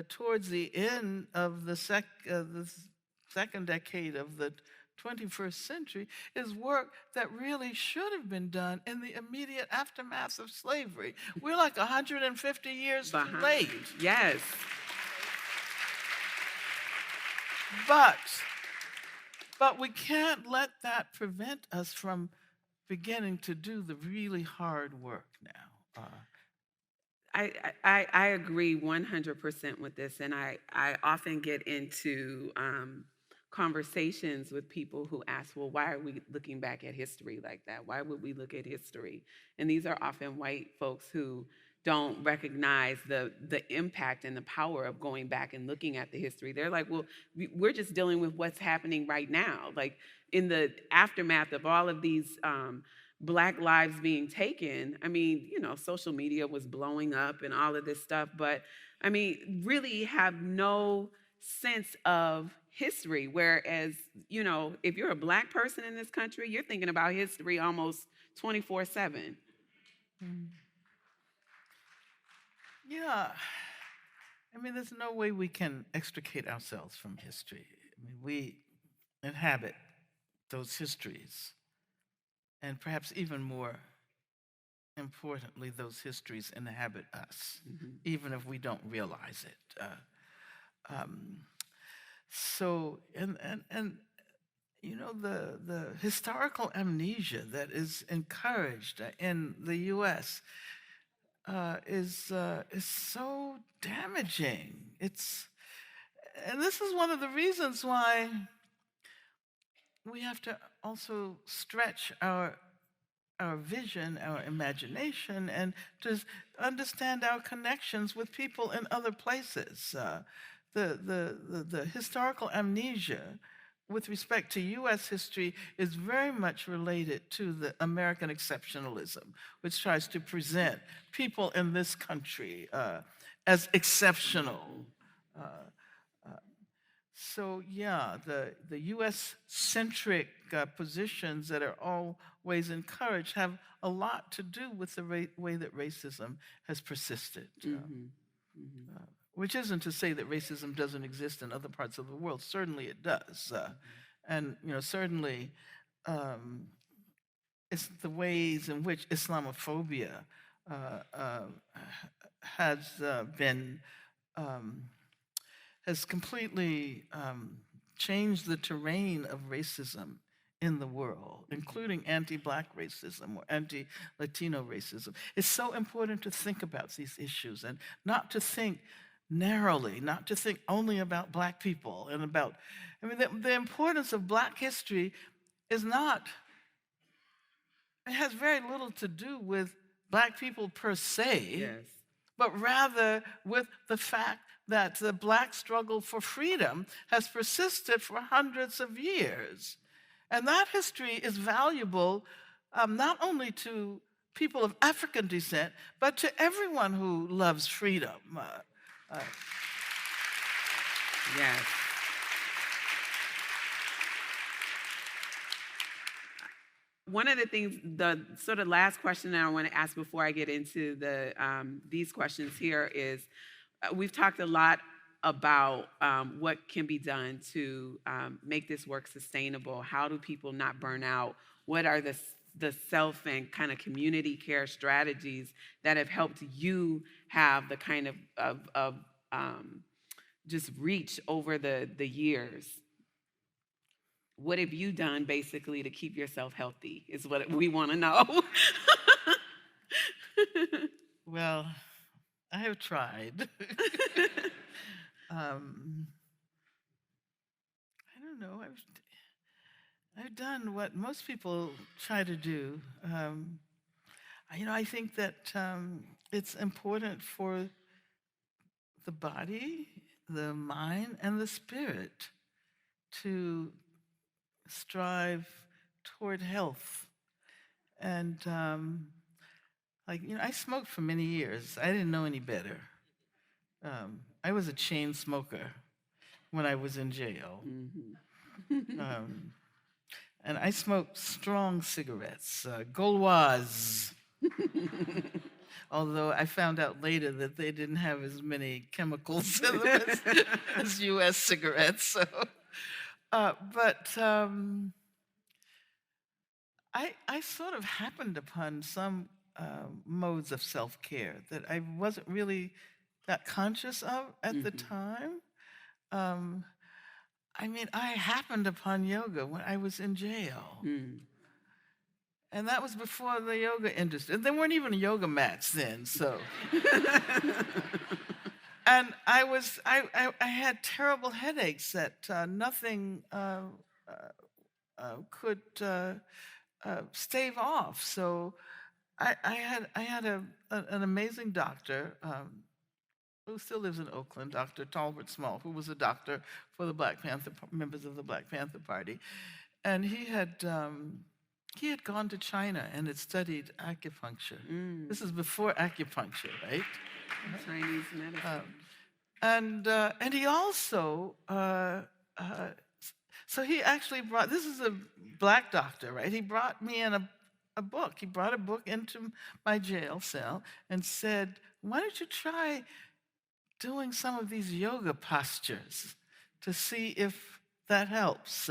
towards the end of the second decade of the 21st century, is work that really should have been done in the immediate aftermath of slavery. We're like 150 years too late. Yes. But But we can't let that prevent us from beginning to do the really hard work now. I agree 100% with this, and I often get into conversations with people who ask, well, why are we looking back at history like that? Why would we look at history? And these are often white folks who don't recognize the impact and the power of going back and looking at the history. They're like, well, we're just dealing with what's happening right now. Like in the aftermath of all of these Black lives being taken, I mean, you know, social media was blowing up and all of this stuff, but I mean, really have no sense of history. Whereas, you know, if you're a Black person in this country, you're thinking about history almost 24/7. Yeah. I mean, there's no way we can extricate ourselves from history. I mean, we inhabit those histories. And perhaps even more importantly, those histories inhabit us, even if we don't realize it. So, you know, the historical amnesia that is encouraged in the U.S. Is so damaging. And this is one of the reasons why we have to also stretch our vision, our imagination, and to understand our connections with people in other places. The historical amnesia with respect to U.S. history is very much related to the American exceptionalism, which tries to present people in this country as exceptional. So yeah, the U.S.-centric positions that are always encouraged have a lot to do with the way that racism has persisted. Which isn't to say that racism doesn't exist in other parts of the world. Certainly it does. And you know, certainly it's the ways in which Islamophobia has been has completely changed the terrain of racism in the world, including anti-Black racism or anti-Latino racism. It's so important to think about these issues and not to think narrowly, not to think only about Black people and about, I mean, the importance of Black history is not, it has very little to do with Black people per se, but rather with the fact that the Black struggle for freedom has persisted for hundreds of years. And that history is valuable not only to people of African descent, but to everyone who loves freedom. Yes. One of the things, the sort of last question that I want to ask before I get into the these questions here is, we've talked a lot about what can be done to make this work sustainable. How do people not burn out? What are the self and kind of community care strategies that have helped you have the kind of just reach over the years? What have you done basically to keep yourself healthy is what we want to know. Well, I have tried. I don't know. I've done what most people try to do. You know, I think that it's important for the body, the mind, and the spirit to strive toward health. And like, you know, I smoked for many years. I didn't know any better. I was a chain smoker when I was in jail. And I smoked strong cigarettes, Gauloises. Although I found out later that they didn't have as many chemicals in them as U.S. cigarettes. So. But I sort of happened upon some modes of self-care that I wasn't really that conscious of at the time. I mean, I happened upon yoga when I was in jail. And that was before the yoga industry. There weren't even yoga mats then, so. And I had terrible headaches that nothing could stave off. So I had an amazing doctor who still lives in Oakland, Dr. Talbot Small, who was a doctor for the Black Panther members of the Black Panther Party, and he had gone to China and had studied acupuncture. This is before acupuncture, right? Chinese medicine. And he also so he actually brought, this is a Black doctor, right? He brought me in a book. He brought a book into my jail cell and said, why don't you try doing some of these yoga postures to see if that helps.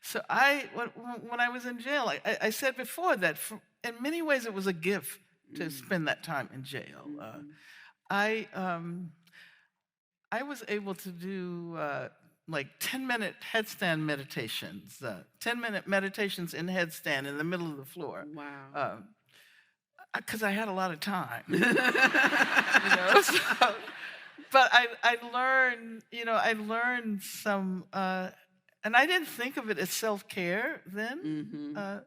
So when I was in jail, I said before that in many ways it was a gift to spend that time in jail. I was able to do like 10-minute headstand meditations, 10-minute meditations in headstand in the middle of the floor. Wow. Because I had a lot of time. But I learned some, and I didn't think of it as self-care then,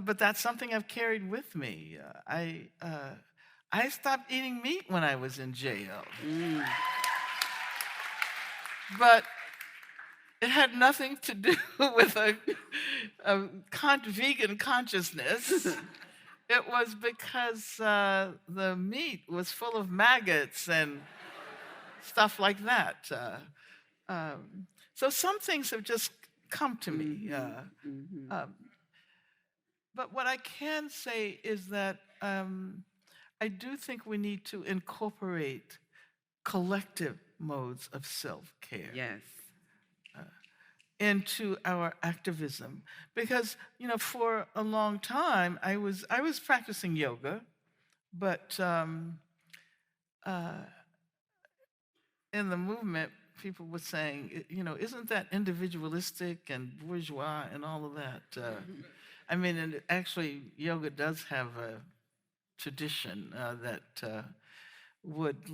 but that's something I've carried with me. I stopped eating meat when I was in jail. But it had nothing to do with a vegan consciousness. It was because the meat was full of maggots and stuff like that. So some things have just come to me. But what I can say is that I do think we need to incorporate collective modes of self-care. Yes. Into our activism, because for a long time I was practicing yoga, but in the movement people were saying, isn't that individualistic and bourgeois and all of that? I mean, and actually yoga does have a tradition that would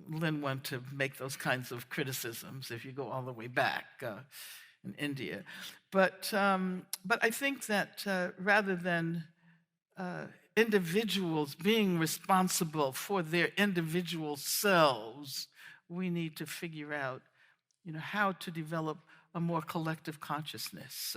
lend one to make those kinds of criticisms if you go all the way back in India. But I think that rather than individuals being responsible for their individual selves, we need to figure out, how to develop a more collective consciousness.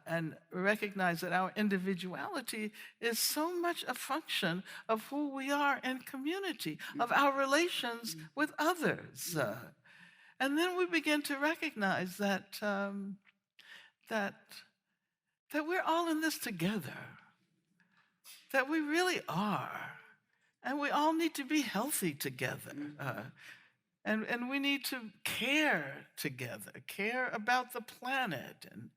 And recognize that our individuality is so much a function of who we are in community, of our relations with others. And then we begin to recognize that that we're all in this together, that we really are, and we all need to be healthy together. And we need to care together, care about the planet, and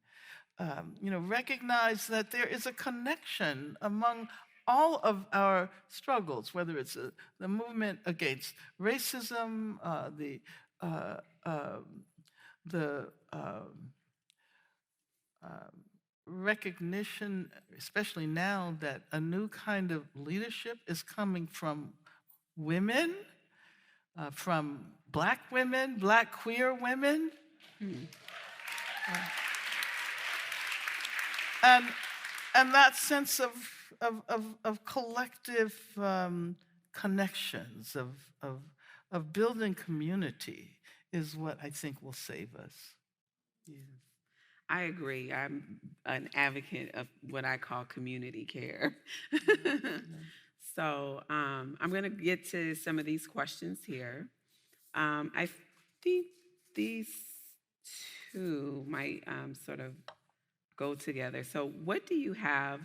recognize that there is a connection among all of our struggles, whether it's the movement against racism, the recognition, especially now, that a new kind of leadership is coming from women, from Black women, Black queer women. And that sense of collective connections, of building community is what I think will save us. Yes. I agree. I'm an advocate of what I call community care. So I'm going to get to some of these questions here. I think these two might sort of go together. So what do you have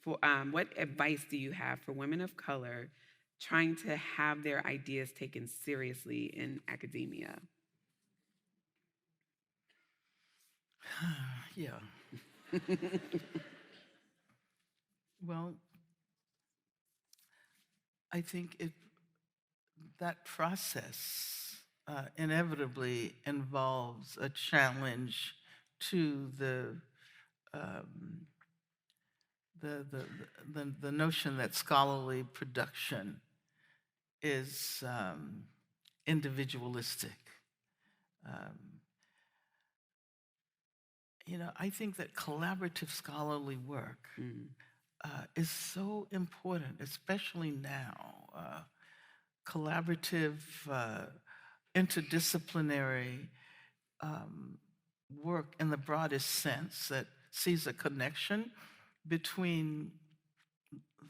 for, what advice do you have for women of color trying to have their ideas taken seriously in academia? Yeah. Well, I think that process inevitably involves a challenge to um, the notion that scholarly production is individualistic. Um, I think that collaborative scholarly work is so important, especially now. Collaborative, interdisciplinary work in the broadest sense that sees a connection between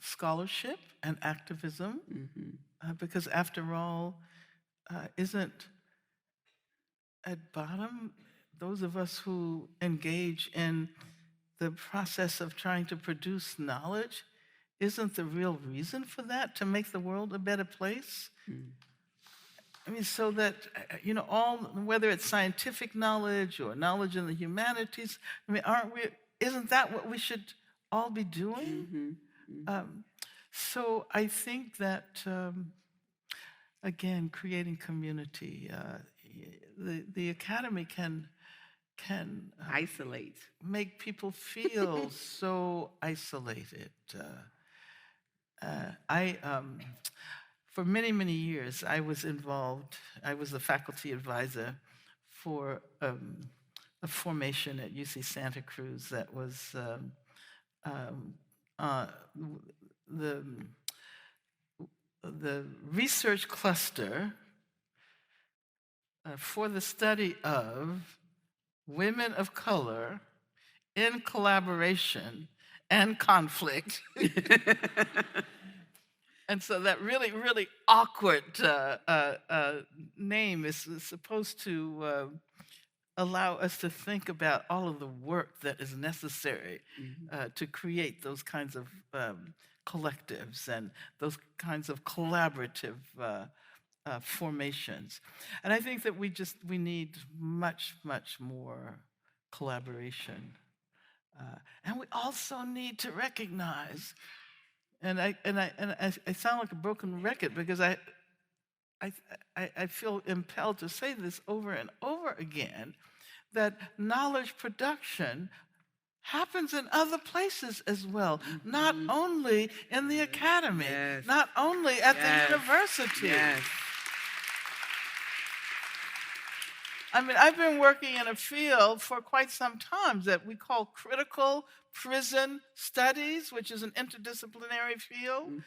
scholarship and activism, because after all, isn't at bottom those of us who engage in the process of trying to produce knowledge, isn't the real reason for that to make the world a better place? I mean, so that, all, whether it's scientific knowledge or knowledge in the humanities, I mean, isn't that what we should all be doing? So I think that, again, creating community, the academy can isolate, make people feel so isolated. For many, many years, I was the faculty advisor for a formation at UC Santa Cruz that was the research cluster for the study of women of color in collaboration and conflict. And so that really, really awkward name is supposed to allow us to think about all of the work that is necessary to create those kinds of collectives and those kinds of collaborative formations. And I think that we need much, much more collaboration. And we also need to recognize, and I sound like a broken record because I feel impelled to say this over and over again, that knowledge production happens in other places as well, not only in the academy, not only at the university. I mean, I've been working in a field for quite some time that we call critical prison studies, which is an interdisciplinary field.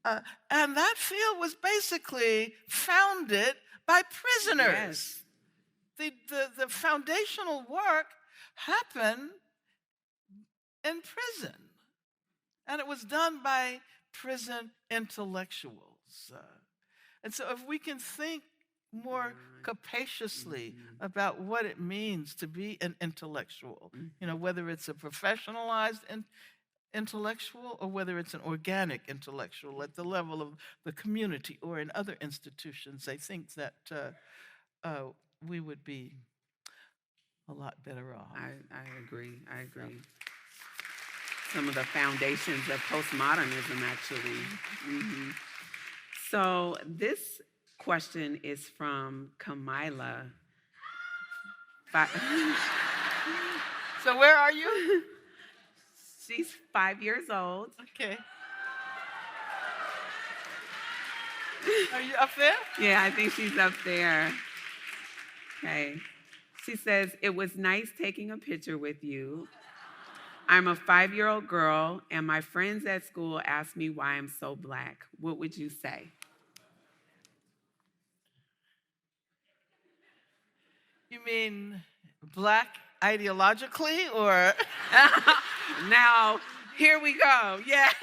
And that field was basically founded by prisoners. The foundational work happened in prison. And it was done by prison intellectuals. And so if we can think more capaciously about what it means to be an intellectual, whether it's a professionalized intellectual or whether it's an organic intellectual at the level of the community or in other institutions, I think that we would be a lot better off. I agree. Some of the foundations of postmodernism, actually. So this question is from Kamila. So where are you? She's 5 years old. Okay. Are you up there? Yeah, I think she's up there. Okay. She says, "It was nice taking a picture with you. I'm a 5-year-old girl, and my friends at school ask me why I'm so Black. What would you say?" You mean Black ideologically or? Now, here we go. Yes.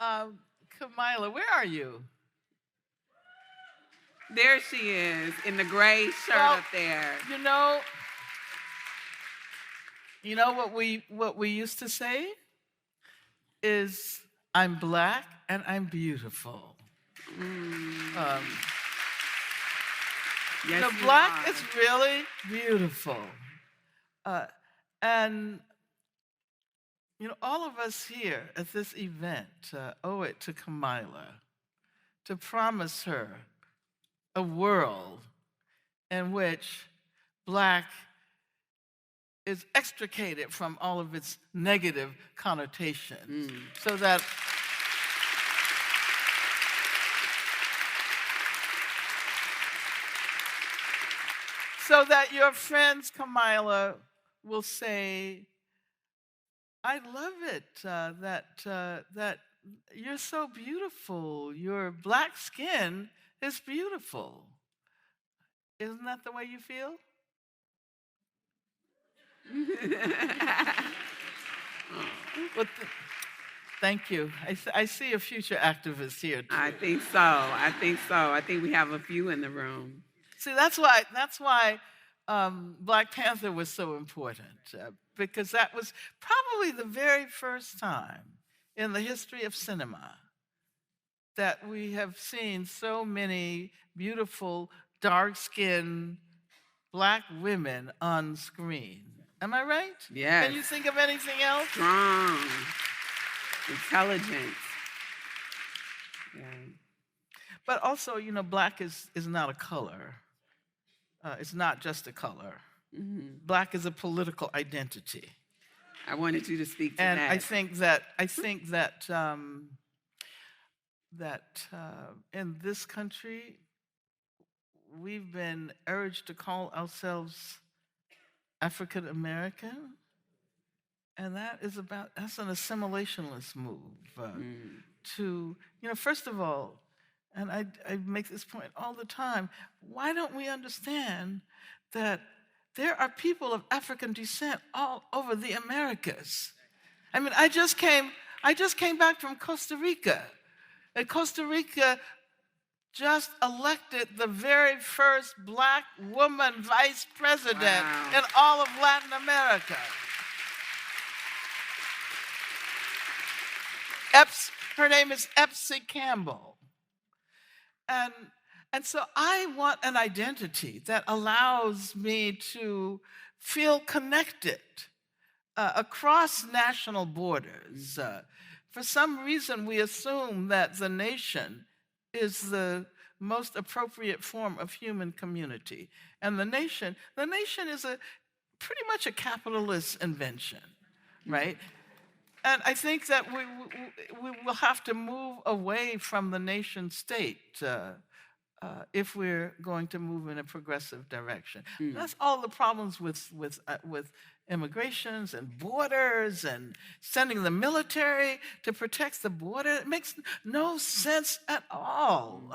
Kamila, where are you? There she is in the gray shirt up there. You know what we used to say is, I'm Black and I'm beautiful. Yes, Black is really beautiful. And all of us here at this event owe it to Kamila to promise her a world in which Black is extricated from all of its negative connotations, so that your friends, Kamila, will say, I love it that you're so beautiful. Your Black skin is beautiful. Isn't that the way you feel? Well, thank you. I see a future activist here, too. I think so. I think we have a few in the room. See, that's why Black Panther was so important, because that was probably the very first time in the history of cinema that we have seen so many beautiful, dark-skinned Black women on screen. Am I right? Yes. Can you think of anything else? Strong, intelligent. Yeah. But also, Black is not a color. It's not just a color. Mm-hmm. Black is a political identity. I wanted you to speak to and that. I think that in this country, we've been urged to call ourselves African American, and that's an assimilationist move to, first of all, and I make this point all the time, why don't we understand that there are people of African descent all over the Americas? I mean, I just came back from Costa Rica, and Costa Rica just elected the very first Black woman vice president in all of Latin America. Her name is Epsie Campbell. And so I want an identity that allows me to feel connected across national borders. For some reason, we assume that the nation is the most appropriate form of human community. And the nation is pretty much a capitalist invention, right? And I think that we will have to move away from the nation state if we're going to move in a progressive direction. That's all the problems with immigrations and borders and sending the military to protect the border. It makes no sense at all.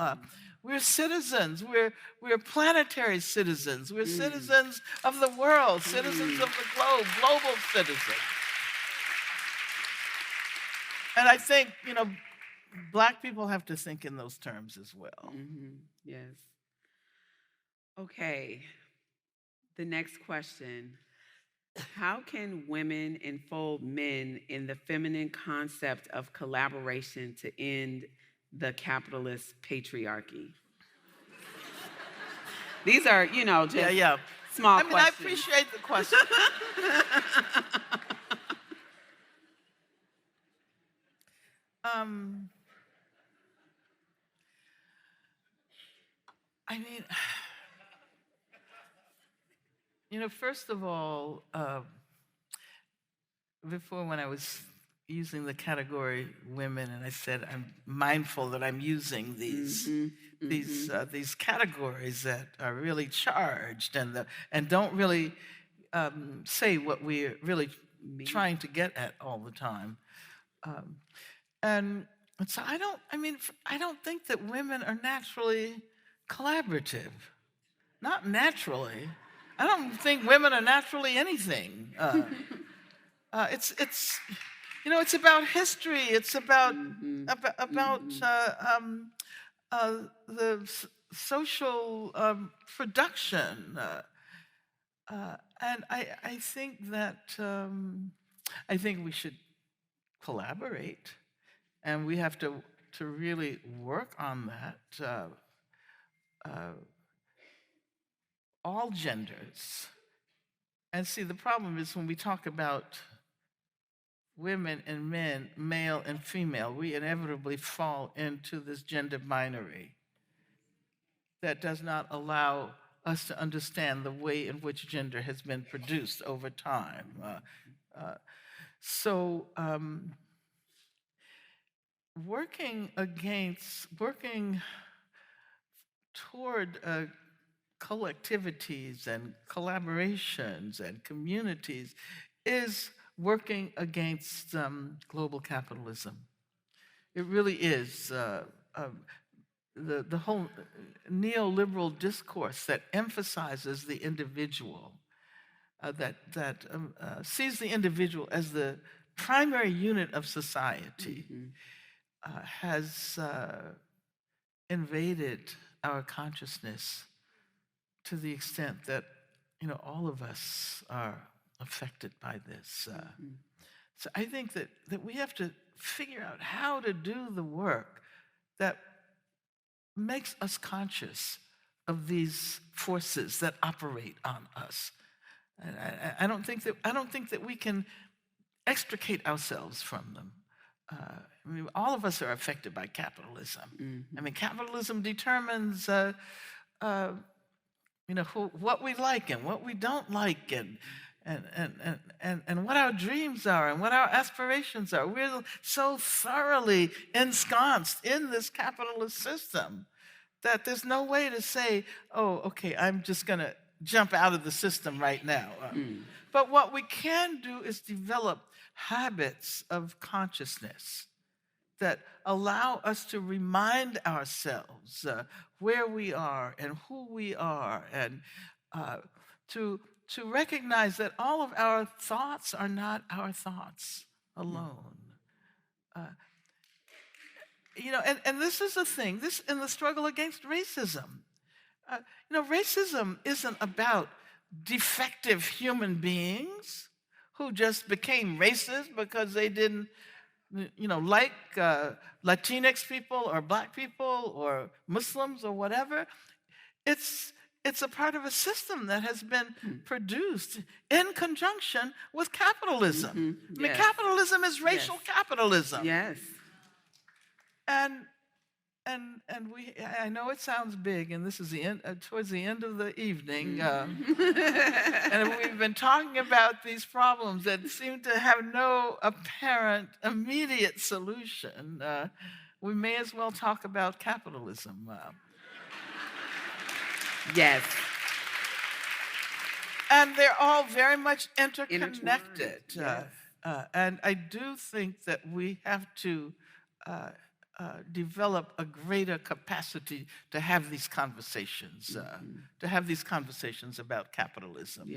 We're citizens. We're planetary citizens. We're citizens of the world, citizens of the globe, global citizens. And I think, Black people have to think in those terms as well. Mm-hmm. Yes. Okay. The next question. How can women enfold men in the feminine concept of collaboration to end the capitalist patriarchy? These are, just small questions. I appreciate the question. First of all, before when I was using the category women, and I said I'm mindful that I'm using these categories that are really charged and don't really say what we're really trying to get at all the time. And so I don't think that women are naturally collaborative. Not naturally. I don't think women are naturally anything. It's about history. It's about the social production, and I think that I think we should collaborate, and we have to really work on that. All genders. And see, the problem is when we talk about women and men, male and female, we inevitably fall into this gender binary. that does not allow us to understand the way in which gender has been produced over time. So working toward collectivities and collaborations and communities is working against global capitalism. It really is. The whole neoliberal discourse that emphasizes the individual, that sees the individual as the primary unit of society, has invaded our consciousness to the extent that all of us are affected by this. So I think that we have to figure out how to do the work that makes us conscious of these forces that operate on us. And I don't think that we can extricate ourselves from them. I mean, all of us are affected by capitalism. I mean, capitalism determines, what we like and what we don't like, and what our dreams are and what our aspirations are. We're so thoroughly ensconced in this capitalist system that there's no way to say, oh, okay, I'm just going to jump out of the system right now. But what we can do is develop habits of consciousness that allow us to remind ourselves where we are and who we are, and to recognize that all of our thoughts are not our thoughts alone. And this is the thing, this in the struggle against racism. Racism isn't about defective human beings who just became racist because they didn't, like Latinx people or Black people or Muslims or whatever. It's a part of a system that has been produced in conjunction with capitalism. I mean, capitalism is racial capitalism. Yes. And I know it sounds big, and this is the end, towards the end of the evening, and we've been talking about these problems that seem to have no apparent immediate solution. We may as well talk about capitalism. Yes. And they're all very much interconnected. Yes. And I do think that we have to develop a greater capacity to have these conversations, about capitalism,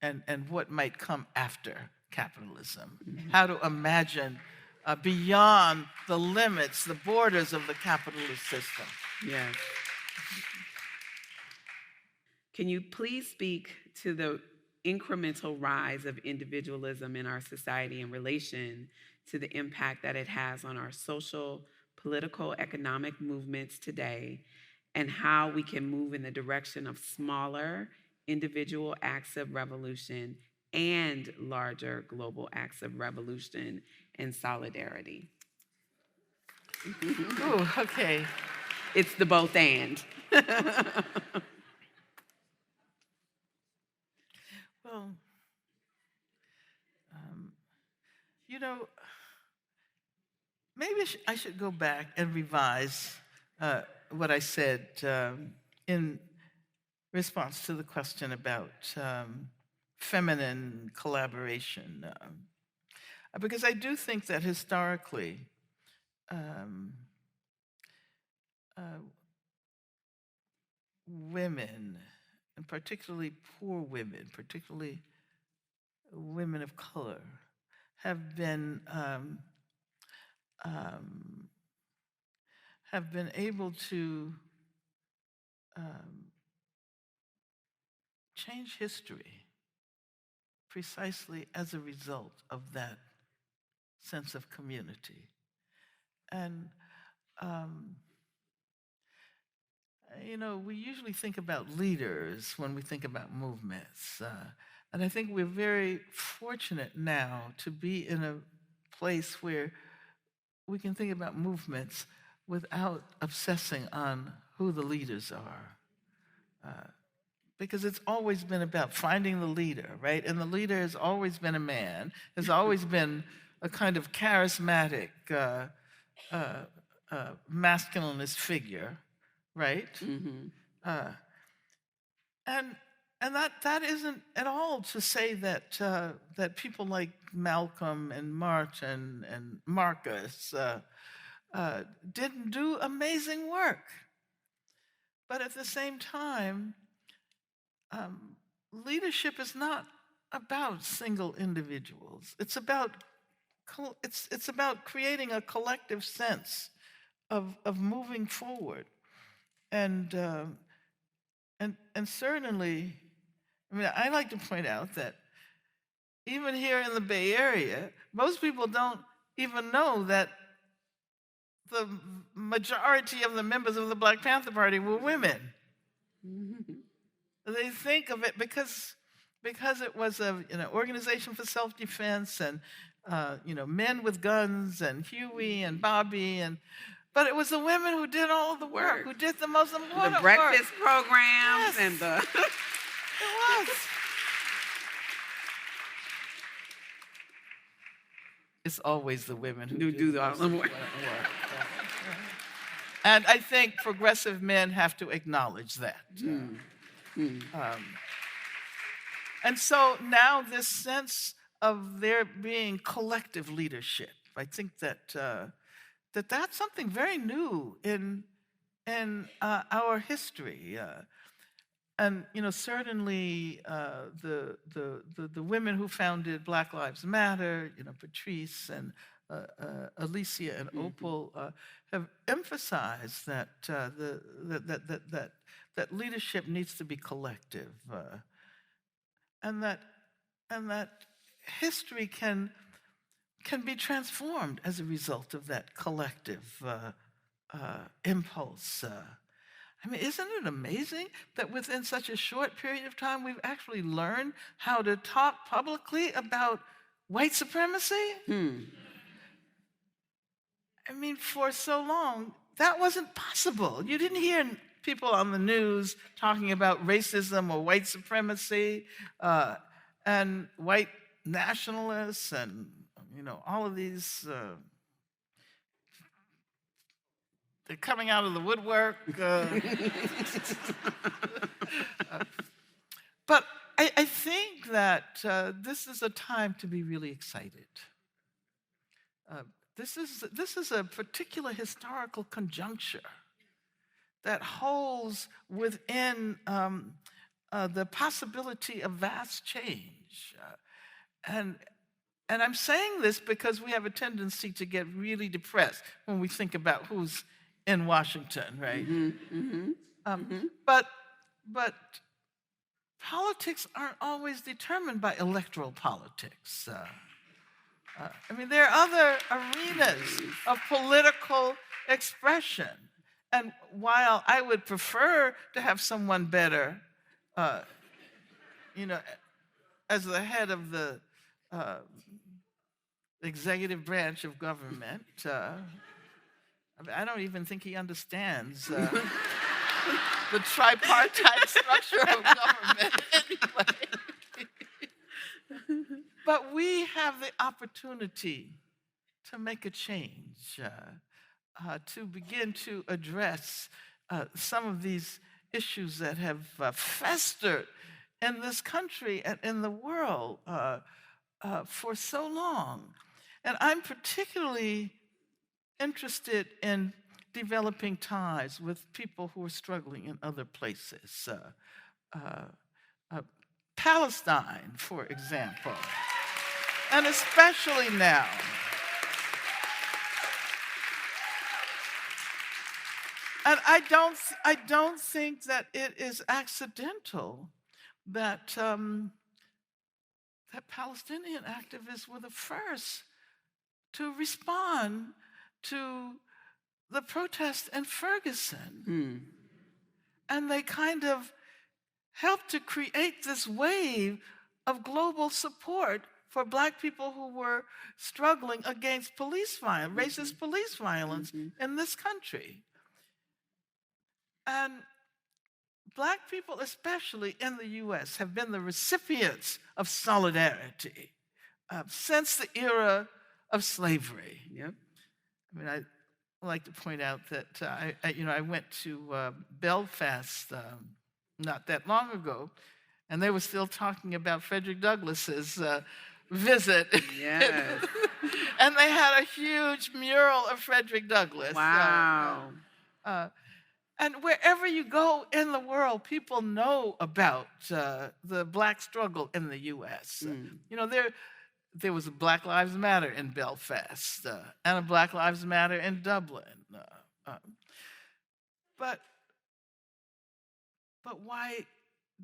and what might come after capitalism. How to imagine beyond the limits, the borders of the capitalist system. Yes. Can you please speak to the incremental rise of individualism in our society in relation to the impact that it has on our social, political, economic movements today, and how we can move in the direction of smaller individual acts of revolution and larger global acts of revolution and solidarity? Ooh, okay. It's the both and. Well, maybe I should go back and revise what I said in response to the question about feminine collaboration. Because I do think that historically, women, and particularly poor women, particularly women of color, have been able to change history precisely as a result of that sense of community. And we usually think about leaders when we think about movements. And I think we're very fortunate now to be in a place where we can think about movements without obsessing on who the leaders are. Because it's always been about finding the leader, right? And the leader has always been a man, has always been a kind of charismatic, masculinist figure, right? And that isn't at all to say that that people like Malcolm and Martin and Marcus didn't do amazing work. But at the same time, leadership is not about single individuals. It's about creating a collective sense of moving forward, and certainly, I mean, I like to point out that even here in the Bay Area, most people don't even know that the majority of the members of the Black Panther Party were women. They think of it because it was an organization for self-defense, and men with guns, and Huey and Bobby, but it was the women who did all of the work, who did the most important work. The breakfast programs, yes. And the... It was. It's always the women who do all the work. And I think progressive men have to acknowledge that. And so now this sense of there being collective leadership, I think that that's something very new in our history. And certainly the women who founded Black Lives Matter, Patrice and Alicia and Opal, have emphasized that that leadership needs to be collective, and that history can be transformed as a result of that collective impulse. I mean, isn't it amazing that within such a short period of time, we've actually learned how to talk publicly about white supremacy? I mean, for so long, that wasn't possible. You didn't hear people on the news talking about racism or white supremacy and white nationalists and, all of these... they're coming out of the woodwork. But I think that this is a time to be really excited. This is a particular historical conjuncture that holds within the possibility of vast change. And I'm saying this because we have a tendency to get really depressed when we think about who's in Washington, right? But politics aren't always determined by electoral politics. I mean, there are other arenas of political expression. And while I would prefer to have someone better, as the head of the executive branch of government, I don't even think he understands the tripartite structure of government anyway. But we have the opportunity to make a change, to begin to address some of these issues that have festered in this country and in the world for so long. And I'm particularly interested in developing ties with people who are struggling in other places. Palestine, for example, and especially now. And I don't think that it is accidental that that Palestinian activists were the first to respond to the protests in Ferguson. And they kind of helped to create this wave of global support for Black people who were struggling against police violence, racist police violence in this country. And Black people, especially in the U.S., have been the recipients of solidarity since the era of slavery. Yep. I mean, I like to point out that I went to Belfast not that long ago, and they were still talking about Frederick Douglass's visit. Yes. And they had a huge mural of Frederick Douglass. Wow. And wherever you go in the world, people know about the Black struggle in the U.S. You know, there was a Black Lives Matter in Belfast and a Black Lives Matter in Dublin. But why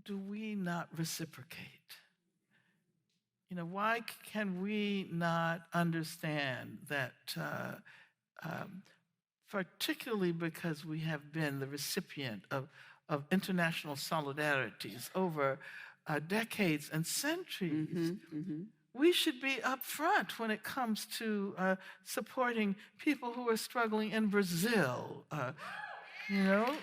do we not reciprocate? You know, why can we not understand that, particularly because we have been the recipient of international solidarities over decades and centuries, we should be upfront when it comes to supporting people who are struggling in Brazil, you know?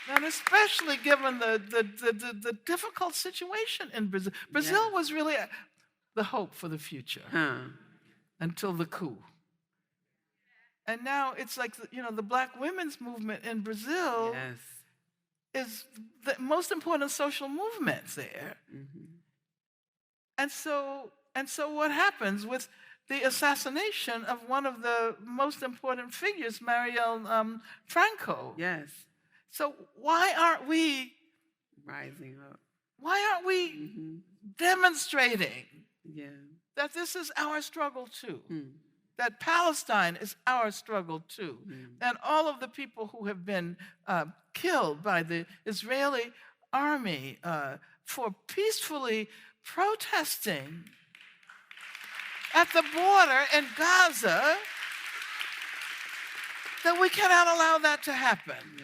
And especially given the difficult situation in Brazil. Brazil was really the hope for the future until the coup. And now it's like, the Black women's movement in Brazil is the most important social movement there. And so what happens with the assassination of one of the most important figures, Marielle Franco? Yes. So why aren't we rising up? Why aren't we demonstrating that this is our struggle too? That Palestine is our struggle too. And all of the people who have been killed by the Israeli army for peacefully protesting at the border in Gaza, that we cannot allow that to happen.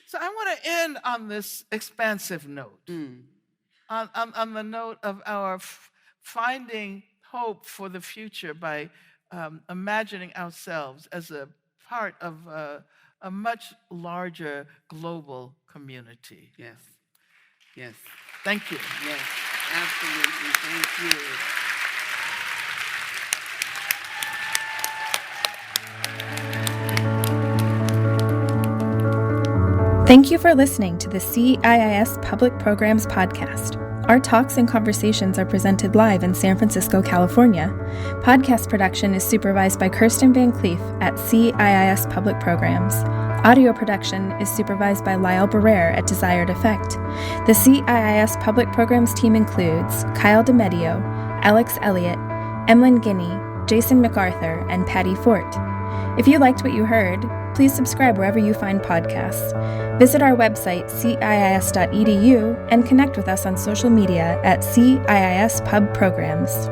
So I want to end on this expansive note, on the note of our finding hope for the future by imagining ourselves as a part of a much larger global community. Yes. Yes. Thank you. Yes, absolutely. Thank you. Thank you for listening to the CIIS Public Programs podcast. Our talks and conversations are presented live in San Francisco, California. Podcast production is supervised by Kirsten Van Cleef at CIIS Public Programs. Audio production is supervised by Lyle Barrere at Desired Effect. The CIIS Public Programs team includes Kyle DeMedio, Alex Elliott, Emlyn Guinea, Jason MacArthur, and Patty Fort. If you liked what you heard, please subscribe wherever you find podcasts. Visit our website, ciis.edu, and connect with us on social media at CIIS Pub Programs.